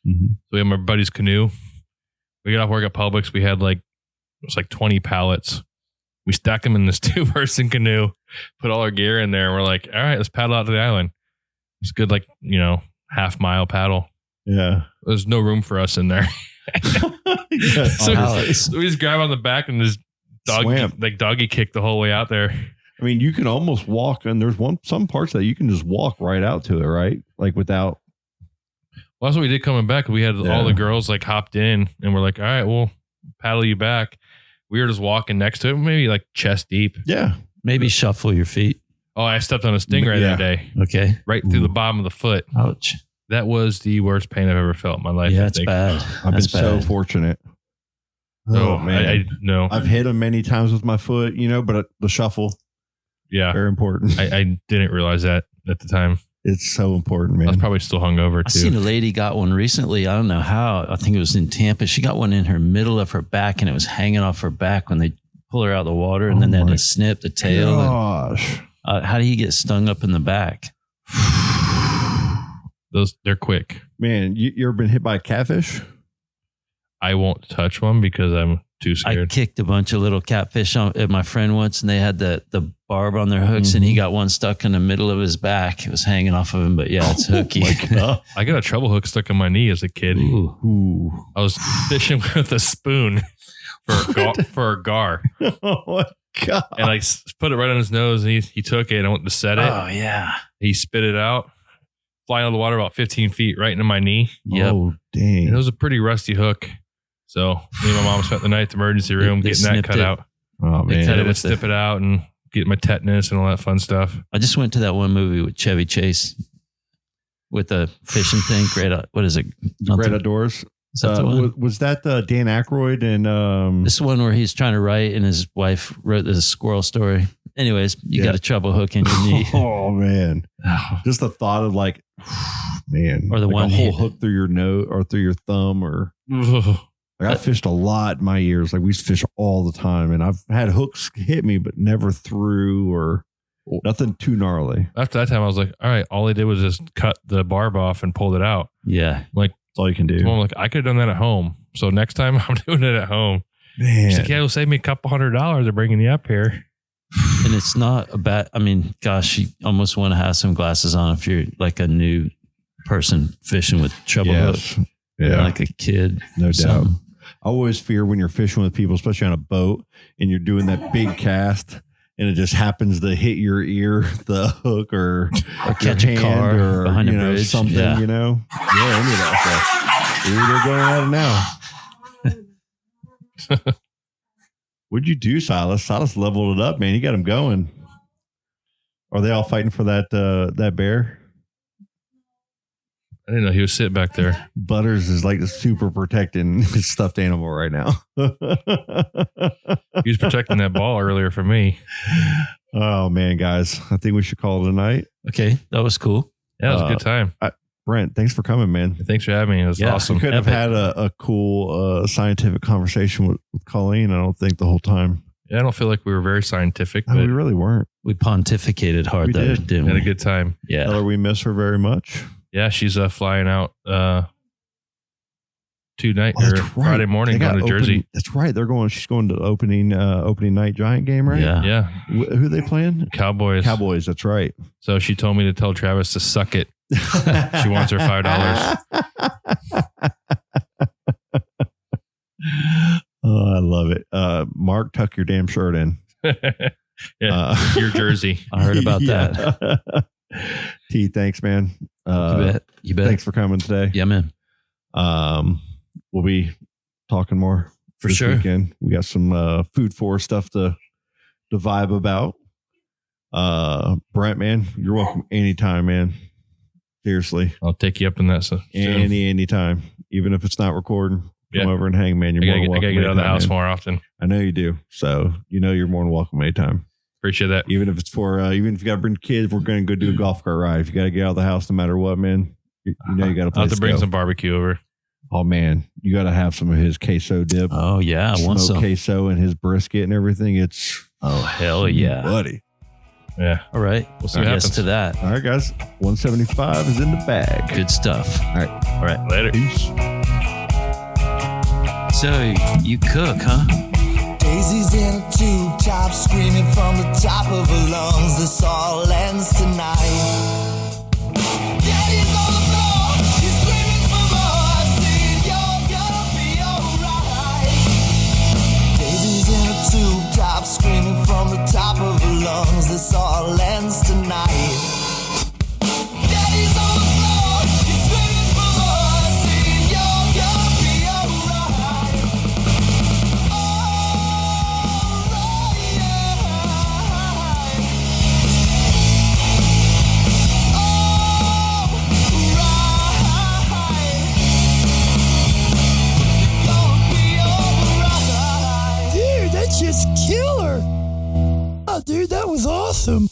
Mhm. so we had my buddy's canoe. We got off work at Publix. We had like it was like 20 pallets. We stacked them in this 2-person canoe, put all our gear in there, and we're like, all right, let's paddle out to the island. It's a good, like, half-mile paddle. Yeah. There's no room for us in there. Yeah, So honestly. we just grab on the back and just Swam. doggy kick the whole way out there. I mean, you can almost walk, and there's some parts that you can just walk right out to it, right? Like without. Well, that's what we did coming back. We had all the girls like hopped in and we're like, all right, we'll paddle you back. We were just walking next to it, maybe like chest deep. Yeah. Maybe shuffle your feet. Oh, I stepped on a stingray Yeah. that day, Okay. right through the bottom of the foot. Ouch. That was the worst pain I've ever felt in my life. Yeah, I it's think. bad. I've That's been so bad. fortunate. Oh, man. I no. I've hit them many times with my foot, but the shuffle, Yeah. very important. I didn't realize that at the time. It's so important, I was man. probably still hungover I seen too. a lady got one recently. I don't know how. I think it was in Tampa. She got one in her middle of her back, and it was hanging off her back when they pull her out of the water, and then they had to snip the tail. Gosh. And, how do you get stung up in the back? They're quick. Man, you ever been hit by a catfish? I won't touch one because I'm too I scared. kicked a bunch of little catfish at my friend once, and they had the barb on their hooks, and he got one stuck in the middle of his back. It was hanging off of him, but yeah, it's hooky. I got a treble hook stuck in my knee as a kid. Ooh. I was fishing with a spoon for a gar. Oh my God. And I put it right on his nose, and he took it and I went to set it. Oh yeah. He spit it out, flying out of the water about 15 feet right into my knee. Yep. Oh, dang. And it was a pretty rusty hook. So me and my mom spent the night at the emergency room They getting that snipped cut it. out. Oh, They man. cut Had it to with snip it out and get my tetanus and all that fun stuff. I just went to that one movie with Chevy Chase with the fishing thing. What is it? Great Outdoors. Is that the one? Was that Dan Aykroyd and This one where he's trying to write and his wife wrote this squirrel story. Anyways, you got a treble hook in your knee. Oh man. Just the thought of like man. Or the like one a whole hand- hook through your nose or through your thumb or I fished a lot in my years. Like we used to fish all the time and I've had hooks hit me but never through or nothing too gnarly. After that time, I was like, all right, all I did was just cut the barb off and pulled it out. Yeah. That's all you can do. So I'm like, I could have done that at home. So next time I'm doing it at home. Man. She's like, yeah, it'll save me a couple $100 of bringing you up here. And it's not a bad, I mean, gosh, you almost want to have some glasses on if you're like a new person fishing with treble hook. Yeah. Like a kid. No doubt. Something. I always fear when you're fishing with people, especially on a boat, and you're doing that big cast, and it just happens to hit your ear, the hook, or catch your a car hand or behind a bridge. something. Yeah. Any of that stuff. Ooh, they're going at it now. What'd you do, Silas? Silas leveled it up, man. You got him going. Are they all fighting for that bear? I didn't know he was sitting back there. Butters is like super protecting his stuffed animal right now. He was protecting that ball earlier for me. Oh man, guys, I think we should call it a night. Okay, that was cool. Yeah, it was a good time. Brent, thanks for coming, man. Thanks for having me. It was awesome. We could have had a cool scientific conversation with Colleen. I don't think the whole time. Yeah, I don't feel like we were very scientific, No, but we really weren't. We pontificated hard, We though, did. didn't had we? a good time. Yeah. Eller, we miss her very much. Yeah, she's flying out tonight Oh, or that's right. Friday morning They going to got Jersey. That's right. She's going to the opening night Giant game, right? Yeah. Yeah, Who are they playing? Cowboys. Cowboys. That's right. So she told me to tell Travis to suck it. She wants her $5. Oh, I love it. Mark, tuck your damn shirt in. Yeah, your jersey. I heard about that. that. T, thanks, man. You bet. Thanks for coming today. Yeah, man. We'll be talking more For this sure. weekend. We got some food for stuff to vibe about. Brent, man, you're welcome anytime, man. Seriously, I'll take you up in that. Soon. anytime, even if it's not recording. Come Yeah. over and hang, man. You're more than I welcome. gotta get out of the anytime, house man. more often. I know you do. So you're more than welcome anytime. Appreciate that. Even if it's for even if you got to bring kids, we're going to go do a golf cart ride. If you got to get out of the house, no matter what, man, you know you got to I'll place have to bring go. some barbecue over. Oh man, you got to have some of his queso dip. Oh, yeah. I want Smoked some. queso and his brisket and everything. It's Oh, hell yeah. buddy. Yeah. All right. We'll see what Yes happens. to that. All right, guys. 175 is in the bag. Good stuff. All right. Later. Peace. So you cook, huh? Daisy's in a tube top, screaming from the top of her lungs. This all ends tonight. Daddy's on the floor, he's screaming for more. Saying you're gonna be alright. Daisy's in a tube top, screaming from the top of her lungs. This all ends tonight. Daddy's on the floor, he's screaming for more. Saying you're gonna be alright. Dude, that's just killer. Oh, dude, that was awesome.